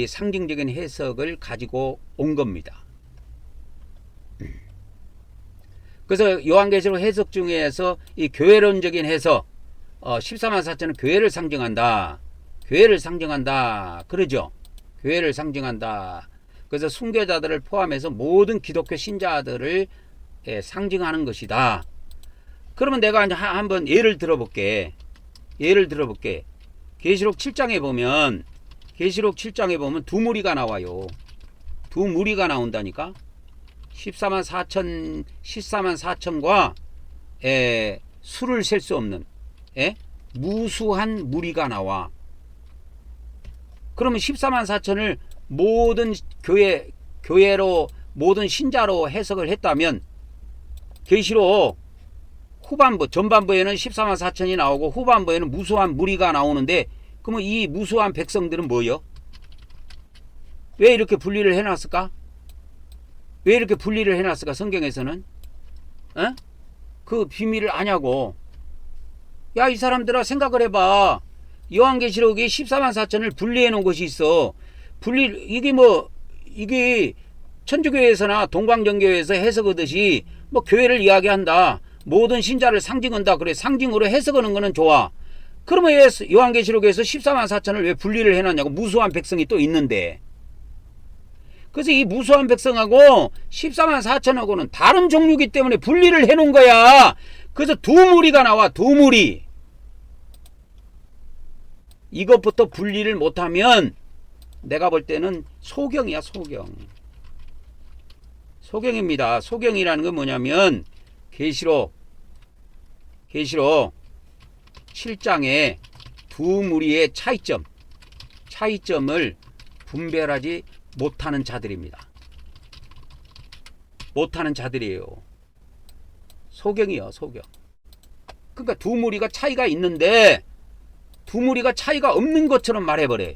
상징적인 해석을 가지고 온 겁니다. 그래서 요한계시록 해석 중에서 이 교회론적인 해석 14만 4천은 교회를 상징한다. 그러죠. 교회를 상징한다. 그래서 순교자들을 포함해서 모든 기독교 신자들을 상징하는 것이다. 그러면 내가 이제 한번 예를 들어볼게. 계시록 7장에 보면 두 무리가 나와요. 두 무리가 나온다니까. 14만 4천과 수를 셀 수 없는 무수한 무리가 나와. 그러면 14만 4천을 모든 교회로 모든 신자로 해석을 했다면 계시록 전반부에는 14만 4천이 나오고 후반부에는 무수한 무리가 나오는데, 그러면 이 무수한 백성들은 뭐요? 왜 이렇게 분리를 해놨을까? 성경에서는? 그 비밀을 아냐고. 야, 이 사람들아, 생각을 해봐. 요한계시록이 14만 4천을 분리해 놓은 것이 있어. 이게 천주교에서나 동방정교에서 해석하듯이 교회를 이야기한다. 모든 신자를 상징한다. 그래, 상징으로 해석하는 거는 좋아. 그러면 왜 요한계시록에서 14만 4천을 왜 분리를 해놨냐고. 무수한 백성이 또 있는데. 그래서 이 무수한 백성하고 14만 4천하고는 다른 종류이기 때문에 분리를 해놓은 거야. 그래서 두 무리가 나와. 두 무리. 이것부터 분리를 못하면 내가 볼 때는 소경이야. 소경입니다. 소경이라는 건 뭐냐면 계시록 7장에 두 무리의 차이점을 분별하지 못하는 자들입니다. 못하는 자들이에요. 소경이요. 그러니까 두 무리가 차이가 있는데 두 무리가 차이가 없는 것처럼 말해버려.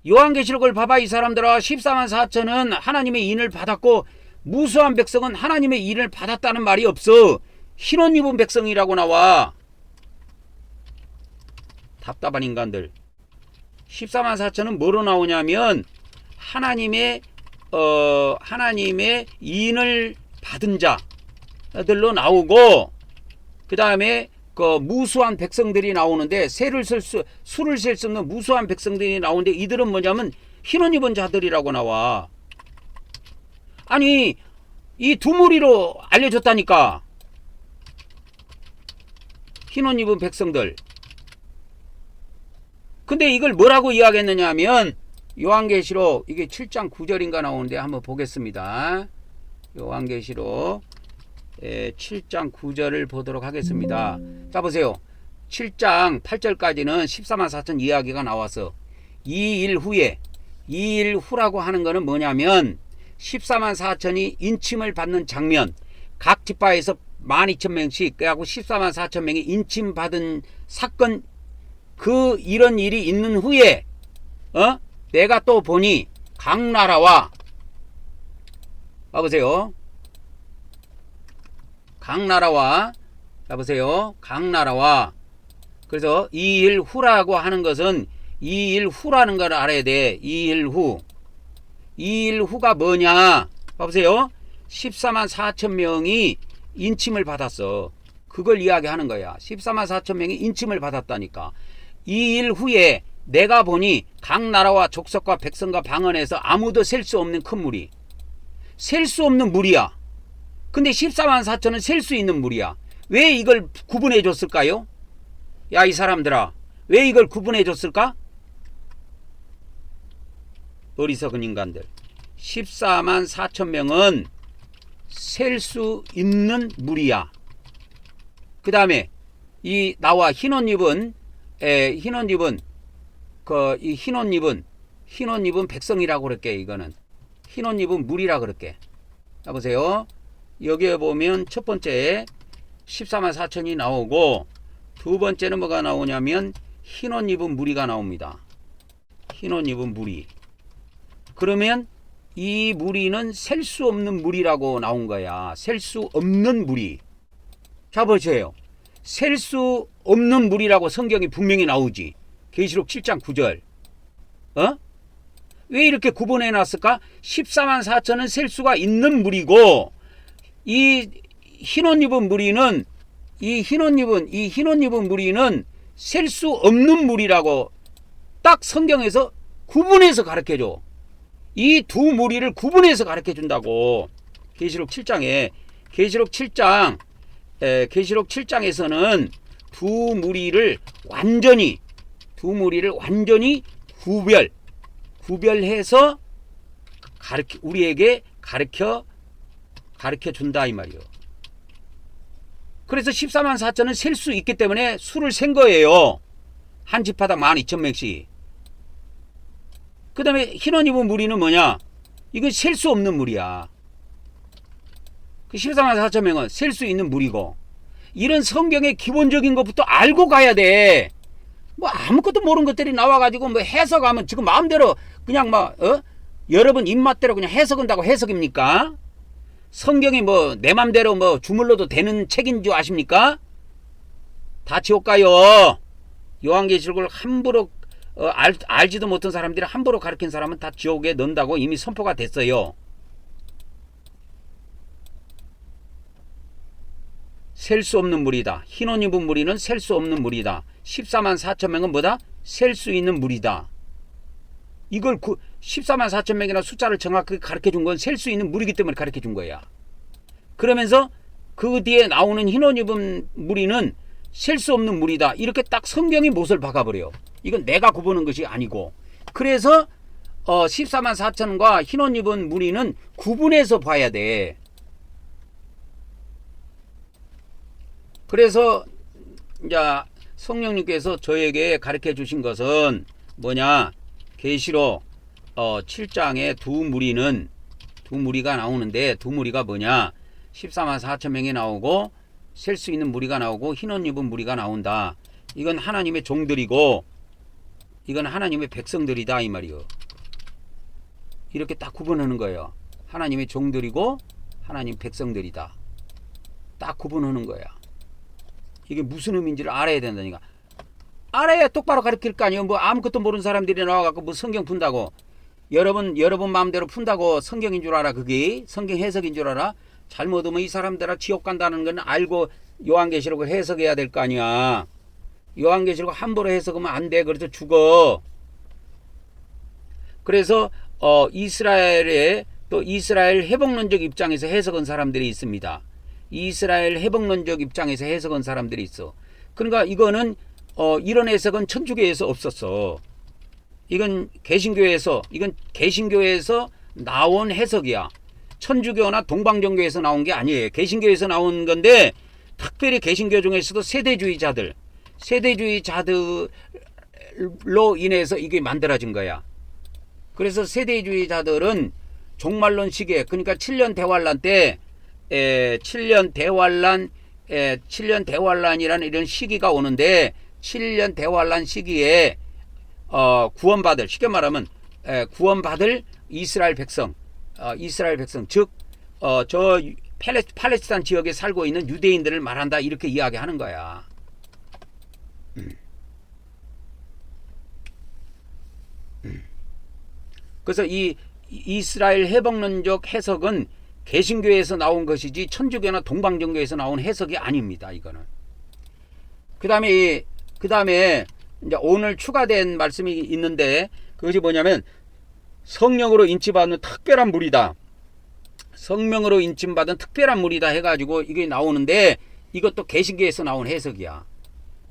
요한계시록을 봐봐. 이 사람들아, 14만 4천은 하나님의 인을 받았고 무수한 백성은 하나님의 인을 받았다는 말이 없어. 흰옷 입은 백성이라고 나와. 답답한 인간들. 14만 4천은 뭐로 나오냐면 하나님의 인을 받은 자들로 나오고, 그 다음에 무수한 백성들이 나오는데 수를 셀 수 없는 무수한 백성들이 나오는데 이들은 뭐냐면 흰옷 입은 자들이라고 나와. 아니, 이 두 무리로 알려줬다니까. 흰옷 입은 백성들. 근데 이걸 뭐라고 이야기했느냐 하면 요한계시록 이게 7장 9절인가 나오는데 한번 보겠습니다. 요한계시록 7장 9절을 보도록 하겠습니다. 자, 보세요. 7장 8절까지는 14만 4천 이야기가 나와서 2일 후라고 하는 거는 뭐냐면 14만 4천이 인침을 받는 장면, 각 지파에서 12,000명씩 그래갖고 14만 4천 명이 인침받은 사건, 이런 일이 있는 후에 내가 또 보니 각 나라와, 봐보세요. 각 나라와 그래서 2일 후라고 하는 것은 2일 후라는 걸 알아야 돼. 2일 후가 뭐냐? 봐보세요. 14만 4천 명이 인침을 받았어. 그걸 이야기하는 거야. 14만 4천 명이 인침을 받았다니까. 이 일 후에 내가 보니 각 나라와 족속과 백성과 방언에서 아무도 셀 수 없는 큰 물이, 셀 수 없는 물이야. 근데 14만 4천은 셀 수 있는 물이야. 왜 이걸 구분해 줬을까요? 야, 이 사람들아, 왜 이걸 구분해 줬을까? 어리석은 인간들. 14만 4천 명은 셀 수 있는 물이야. 그 다음에 이 나와 흰옷 입은 흰옷 입은 백성이라고 그럴게. 이거는 흰옷 입은 물이라 그럴게. 자, 보세요. 여기에 보면 첫 번째 14만 4천이 나오고, 두 번째는 뭐가 나오냐면 흰옷 입은 무리가 나옵니다. 흰옷 입은 무리. 그러면 이 무리는 셀 수 없는 무리라고 나온 거야. 셀 수 없는 무리. 자, 보세요. 셀 수 없는 무리라고 성경이 분명히 나오지. 계시록 7장 9절. 왜 이렇게 구분해 놨을까? 14만 4천은 셀 수가 있는 무리고, 이 흰옷 입은 무리는 셀 수 없는 무리라고 딱 성경에서 구분해서 가르쳐 줘. 이 두 무리를 구분해서 가르쳐 준다고. 계시록 7장에 계시록 7장에서는 두 무리를 완전히 구별해서 우리에게 가르쳐 준다 이 말이요. 그래서 14만 4천은 셀 수 있기 때문에 수를 센 거예요. 한 집하당 12,000명씩. 그 다음에 흰옷 입은 무리는 뭐냐? 이건 셀 수 없는 무리야. 그 14만 4천 명은 셀 수 있는 무리고. 이런 성경의 기본적인 것부터 알고 가야 돼. 뭐 아무것도 모르는 것들이 나와가지고 뭐 해석하면 지금 마음대로 그냥 여러분 입맛대로 그냥 해석한다고 해석입니까? 성경이 뭐 내 맘대로 뭐 주물러도 되는 책인 줄 아십니까? 다 지옥 가요. 요한계시록을 함부로 알지도 못한 사람들이 함부로 가르친 사람은 다 지옥에 넣는다고 이미 선포가 됐어요. 셀 수 없는 무리다. 흰옷 입은 무리는 셀 수 없는 무리다. 14만 4천 명은 뭐다? 셀 수 있는 무리다. 이걸 14만 4천 명이나 숫자를 정확하게 가르쳐 준 건 셀 수 있는 무리이기 때문에 가르쳐 준 거야. 그러면서 그 뒤에 나오는 흰옷 입은 무리는 셀 수 없는 무리다. 이렇게 딱 성경이 못을 박아버려. 이건 내가 구분한 것이 아니고. 그래서 14만 4천과 흰옷 입은 무리는 구분해서 봐야 돼. 그래서 이제 성령님께서 저에게 가르쳐 주신 것은 뭐냐? 계시록 7장에 두 무리가 나오는데, 두 무리가 뭐냐? 14만 4천 명이 나오고 셀 수 있는 무리가 나오고 흰옷 입은 무리가 나온다. 이건 하나님의 종들이고 이건 하나님의 백성들이다 이 말이요. 이렇게 딱 구분하는 거예요. 하나님의 종들이고 하나님 백성들이다. 딱 구분하는 거야. 이게 무슨 의미인지를 알아야 된다니까. 알아야 똑바로 가르칠 거 아니에요. 뭐 아무것도 모르는 사람들이 나와갖고 뭐 성경 푼다고, 여러분 마음대로 푼다고 성경인 줄 알아? 그게 성경 해석인 줄 알아? 잘못하면 이 사람들아 지옥 간다는 건 알고 요한계시록을 해석해야 될 거 아니야. 요한계시록 함부로 해석하면 안 돼. 그래서 죽어. 그래서 이스라엘 회복론적 입장에서 해석한 사람들이 있습니다. 이스라엘 회복론적 입장에서 해석한 사람들이 있어. 그러니까 이거는 이런 해석은 천주교에서 없었어. 이건 개신교에서 나온 해석이야. 천주교나 동방종교에서 나온 게 아니에요. 개신교에서 나온 건데, 특별히 개신교 중에서도 세대주의자들로 인해서 이게 만들어진 거야. 그래서 세대주의자들은 종말론 시기에, 그러니까 7년 대환란 때 7년 대환란이라는 이런 시기가 오는데, 7년 대환란 시기에 구원받을, 쉽게 말하면 구원받을 이스라엘 백성, 즉 저 팔레스타인 지역에 살고 있는 유대인들을 말한다, 이렇게 이야기하는 거야. 그래서 이 이스라엘 회복론적 해석은 개신교에서 나온 것이지 천주교나 동방정교에서 나온 해석이 아닙니다. 이거는. 그다음에 이제 오늘 추가된 말씀이 있는데 그것이 뭐냐면 성령으로 인치받는 특별한 물이다. 성령으로 인침받은 특별한 물이다 해가지고 이게 나오는데 이것도 개신교에서 나온 해석이야.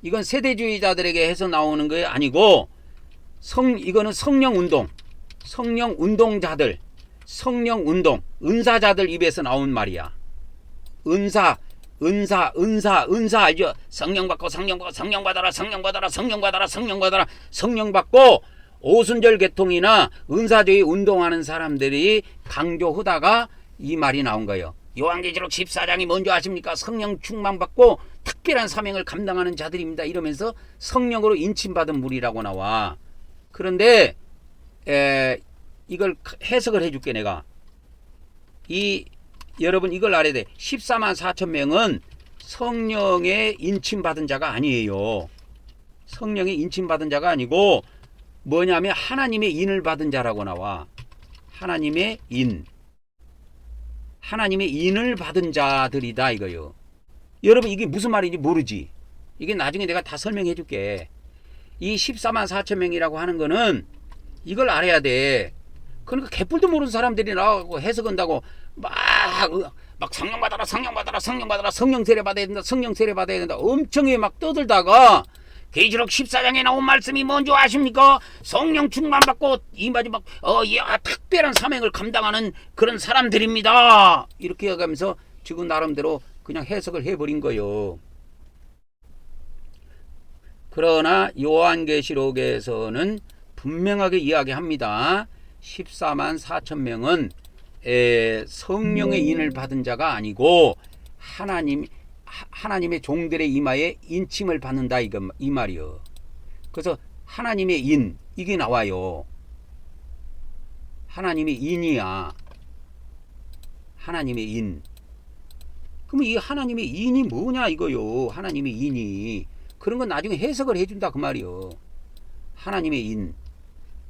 이건 세대주의자들에게 해서 나오는 게 아니고 이거는 성령운동, 성령운동자들, 성령운동, 은사자들 입에서 나온 말이야. 은사 알죠? 성령 받고 성령 받아라, 성령 받아라, 성령 받아라, 성령 받아라, 성령 받고 오순절 계통이나 은사주의 운동하는 사람들이 강조하다가 이 말이 나온 거예요. 요한계시록 14장이 뭔지 아십니까? 성령 충만받고 특별한 사명을 감당하는 자들입니다. 이러면서 성령으로 인침받은 물이라고 나와. 그런데 이걸 해석을 해줄게 내가. 여러분 이걸 알아야 돼. 14만 4천 명은 성령에 인침받은 자가 아니에요. 성령에 인침받은 자가 아니고 뭐냐면 하나님의 인을 받은 자라고 나와. 하나님의 인을 받은 자들이다 이거요. 여러분 이게 무슨 말인지 모르지? 이게 나중에 내가 다 설명해 줄게. 이 14만 4천 명이라고 하는 거는 이걸 알아야 돼. 그러니까 개뿔도 모르는 사람들이 나와서 해석한다고 막 성령 받아라, 성령 받아라, 성령 받아라, 성령 세례 받아야 된다, 성령 세례 받아야 된다 엄청나게 막 떠들다가 계시록 14장에 나온 말씀이 뭔지 아십니까? 성령 충만 받고 이마지 막 특별한 사명을 감당하는 그런 사람들입니다. 이렇게 해가면서 지금 나름대로 그냥 해석을 해버린 거예요. 그러나 요한계시록에서는 분명하게 이야기합니다. 14만 4천 명은 성령의 인을 받은 자가 아니고 하나님의 종들의 이마에 인침을 받는다 이 말이요. 그래서 하나님의 인 이게 나와요. 하나님의 인이야. 하나님의 인. 그럼 이 하나님의 인이 뭐냐 이거요. 하나님의 인이. 그런 건 나중에 해석을 해준다 그 말이요. 하나님의 인.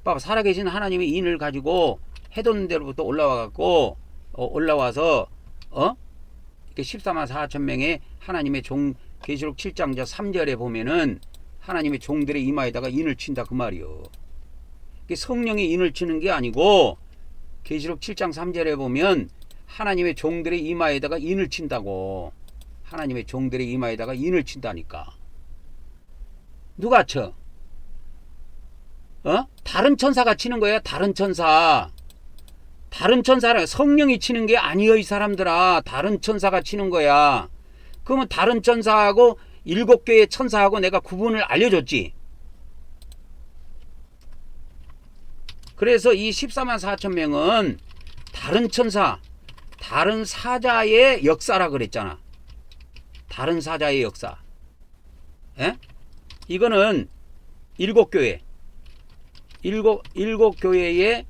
봐봐, 살아계신 하나님의 인을 가지고 해돋는 데로부터 올라와서 14만 4천 명의 하나님의 종 계시록 7장 3절에 보면은 하나님의 종들의 이마에다가 인을 친다 그 말이요. 성령이 인을 치는 게 아니고 계시록 7장 3절에 보면 하나님의 종들의 이마에다가 인을 친다고. 하나님의 종들의 이마에다가 인을 친다니까. 누가 쳐? 다른 천사가 치는 거야. 다른 천사랑 성령이 치는 게 아니여 이 사람들아. 다른 천사가 치는 거야. 그러면 다른 천사하고 7개의 천사하고 내가 구분을 알려줬지. 그래서 이 14만 4천 명은 다른 천사, 다른 사자의 역사라 그랬잖아. 다른 사자의 역사. 이거는 7교회. 7교회의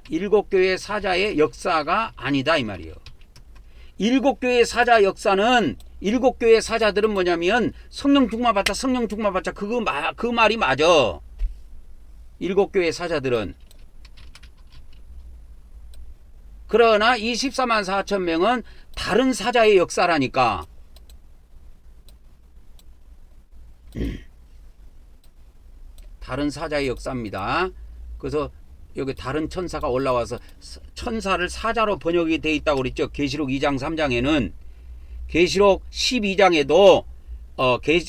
일곱 교회 사자의 역사가 아니다 이 말이에요. 7교회 사자 역사는 7교회 사자들은 뭐냐면 성령 충만받자 그 말이 맞아. 7교회 사자들은. 그러나 이 14만 4천 명은 다른 사자의 역사라니까. 다른 사자의 역사입니다. 그래서 여기 다른 천사가 올라와서 천사를 사자로 번역이 되어 있다고 그랬죠. 계시록 2장 3장에는. 계시록 12장에도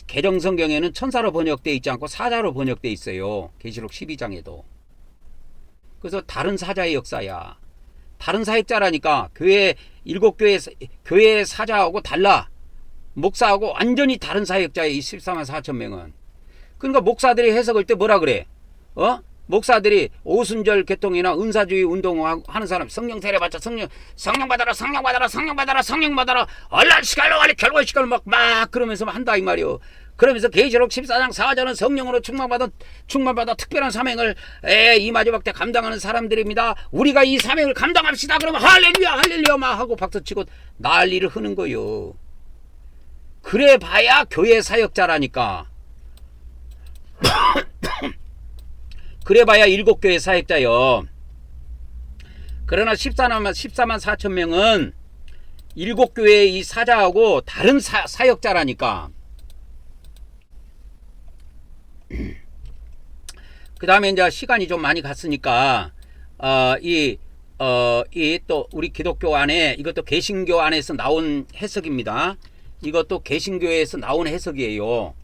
개정성경에는 천사로 번역되어 있지 않고 사자로 번역되어 있어요. 계시록 12장에도. 그래서 다른 사자의 역사야. 다른 사역자라니까. 교회 7교회 교회 사자하고 달라. 목사하고 완전히 다른 사역자의 이 14만 4천 명은. 그러니까 목사들이 해석할 때 뭐라 그래? 목사들이 오순절 개통이나 은사주의 운동하는 사람 성령 세례 받자 성령 받아라 성령 받아라 성령 받아라 성령 받아라 얼른 시간을 원래 결과 시간을 막 그러면서 한다 이 말이요. 그러면서 계시록 14장 4절은 성령으로 충만받아 특별한 사명을 이 마지막 때 감당하는 사람들입니다. 우리가 이 사명을 감당합시다. 그러면 할렐루야 할렐루야 막 하고 박수치고 난리를 흐는 거요. 그래 봐야 교회 사역자라니까. 그래봐야 7교회 사역자요. 그러나 14만 4천 명은 7교회의 이 사자하고 다른 사역자라니까. 그 다음에 이제 시간이 좀 많이 갔으니까 이 또 우리 기독교 안에 이것도 개신교 안에서 나온 해석입니다. 이것도 개신교에서 나온 해석이에요.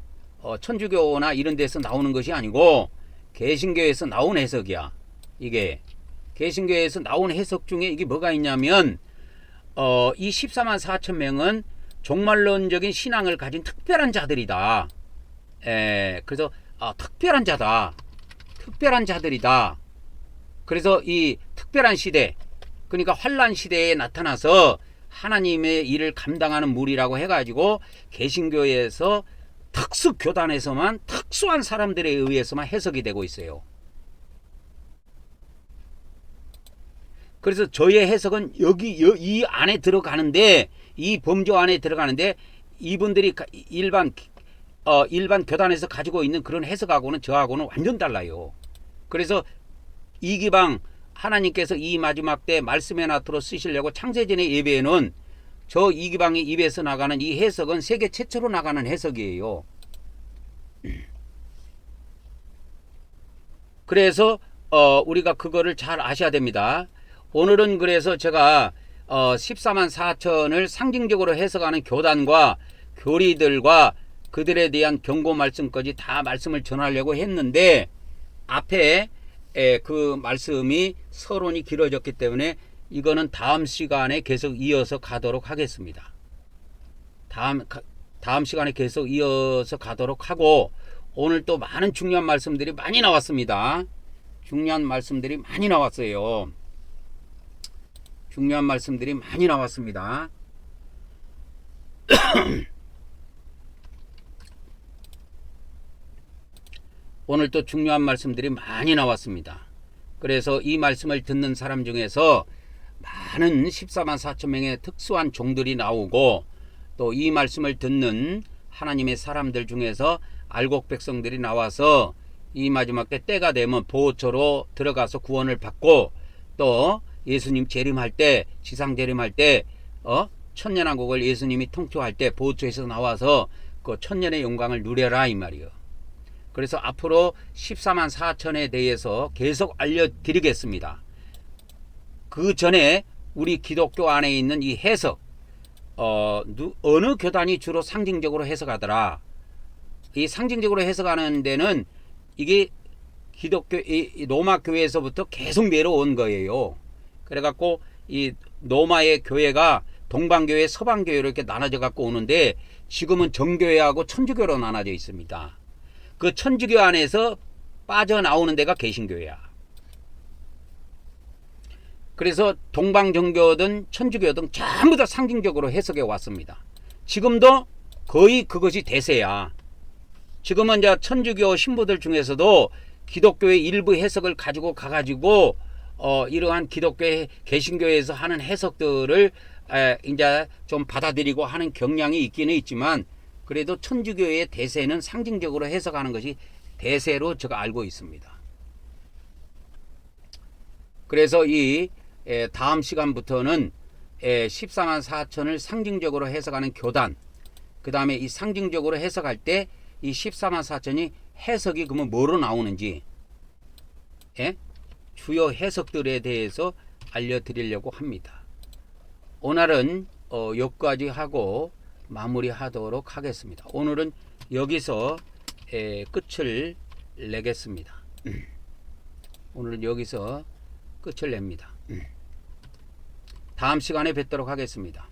천주교나 이런 데서 나오는 것이 아니고 개신교에서 나온 해석이야. 이게 개신교에서 나온 해석 중에 이게 뭐가 있냐면 이 14만 4천 명은 종말론적인 신앙을 가진 특별한 자들이다. 그래서 특별한 자다. 특별한 자들이다. 그래서 이 특별한 시대, 그러니까 환란 시대에 나타나서 하나님의 일을 감당하는 무리라고 해가지고 개신교에서 특수교단에서만 특수한 사람들에 의해서만 해석이 되고 있어요. 그래서 저의 해석은 이 안에 들어가는데, 이 범주 안에 들어가는데, 이분들이 일반 교단에서 가지고 있는 그런 해석하고는 저하고는 완전 달라요. 그래서 이기방 하나님께서 이 마지막 때 말씀의 나트로 쓰시려고 창세전의 예배에는 저 이기방의 입에서 나가는 이 해석은 세계 최초로 나가는 해석이에요. 그래서 우리가 그거를 잘 아셔야 됩니다. 오늘은 그래서 제가 14만 4천을 상징적으로 해석하는 교단과 교리들과 그들에 대한 경고 말씀까지 다 말씀을 전하려고 했는데, 앞에 그 말씀이 서론이 길어졌기 때문에 이거는 다음 시간에 계속 이어서 가도록 하겠습니다. 다음 시간에 계속 이어서 가도록 하고, 오늘 또 많은 중요한 말씀들이 많이 나왔습니다. 중요한 말씀들이 많이 나왔어요. 중요한 말씀들이 많이 나왔습니다. 오늘 또 중요한 말씀들이 많이 나왔습니다. 그래서 이 말씀을 듣는 사람 중에서 많은 14만 4천 명의 특수한 종들이 나오고, 또 이 말씀을 듣는 하나님의 사람들 중에서 알곡 백성들이 나와서 이 마지막 때가 되면 보호처로 들어가서 구원을 받고, 또 예수님 재림할 때, 지상 재림할 때 천년왕국을 예수님이 통치할 때 보호처에서 나와서 그 천년의 영광을 누려라 이 말이요. 그래서 앞으로 14만 4천에 대해서 계속 알려드리겠습니다. 그 전에 우리 기독교 안에 있는 이 해석, 어느 교단이 주로 상징적으로 해석하더라. 이 상징적으로 해석하는 데는 이게 기독교 이 로마 교회에서부터 계속 내려온 거예요. 그래갖고 이 로마의 교회가 동방교회, 서방교회로 이렇게 나눠져 갖고 오는데, 지금은 정교회하고 천주교로 나눠져 있습니다. 그 천주교 안에서 빠져나오는 데가 개신교회야. 그래서 동방정교든 천주교든 전부 다 상징적으로 해석해 왔습니다. 지금도 거의 그것이 대세야. 지금은 이제 천주교 신부들 중에서도 기독교의 일부 해석을 가지고 가가지고 이러한 기독교의 개신교에서 하는 해석들을 이제 좀 받아들이고 하는 경향이 있기는 있지만, 그래도 천주교의 대세는 상징적으로 해석하는 것이 대세로 제가 알고 있습니다. 그래서 이 다음 시간부터는 14만 4천을 상징적으로 해석하는 교단, 그 다음에 이 상징적으로 해석할 때 이 14만 4천이 해석이 그러면 뭐로 나오는지, 주요 해석들에 대해서 알려드리려고 합니다. 오늘은 여기까지 하고 마무리하도록 하겠습니다. 오늘은 여기서 끝을 내겠습니다. 오늘은 여기서 끝을 냅니다. 다음 시간에 뵙도록 하겠습니다.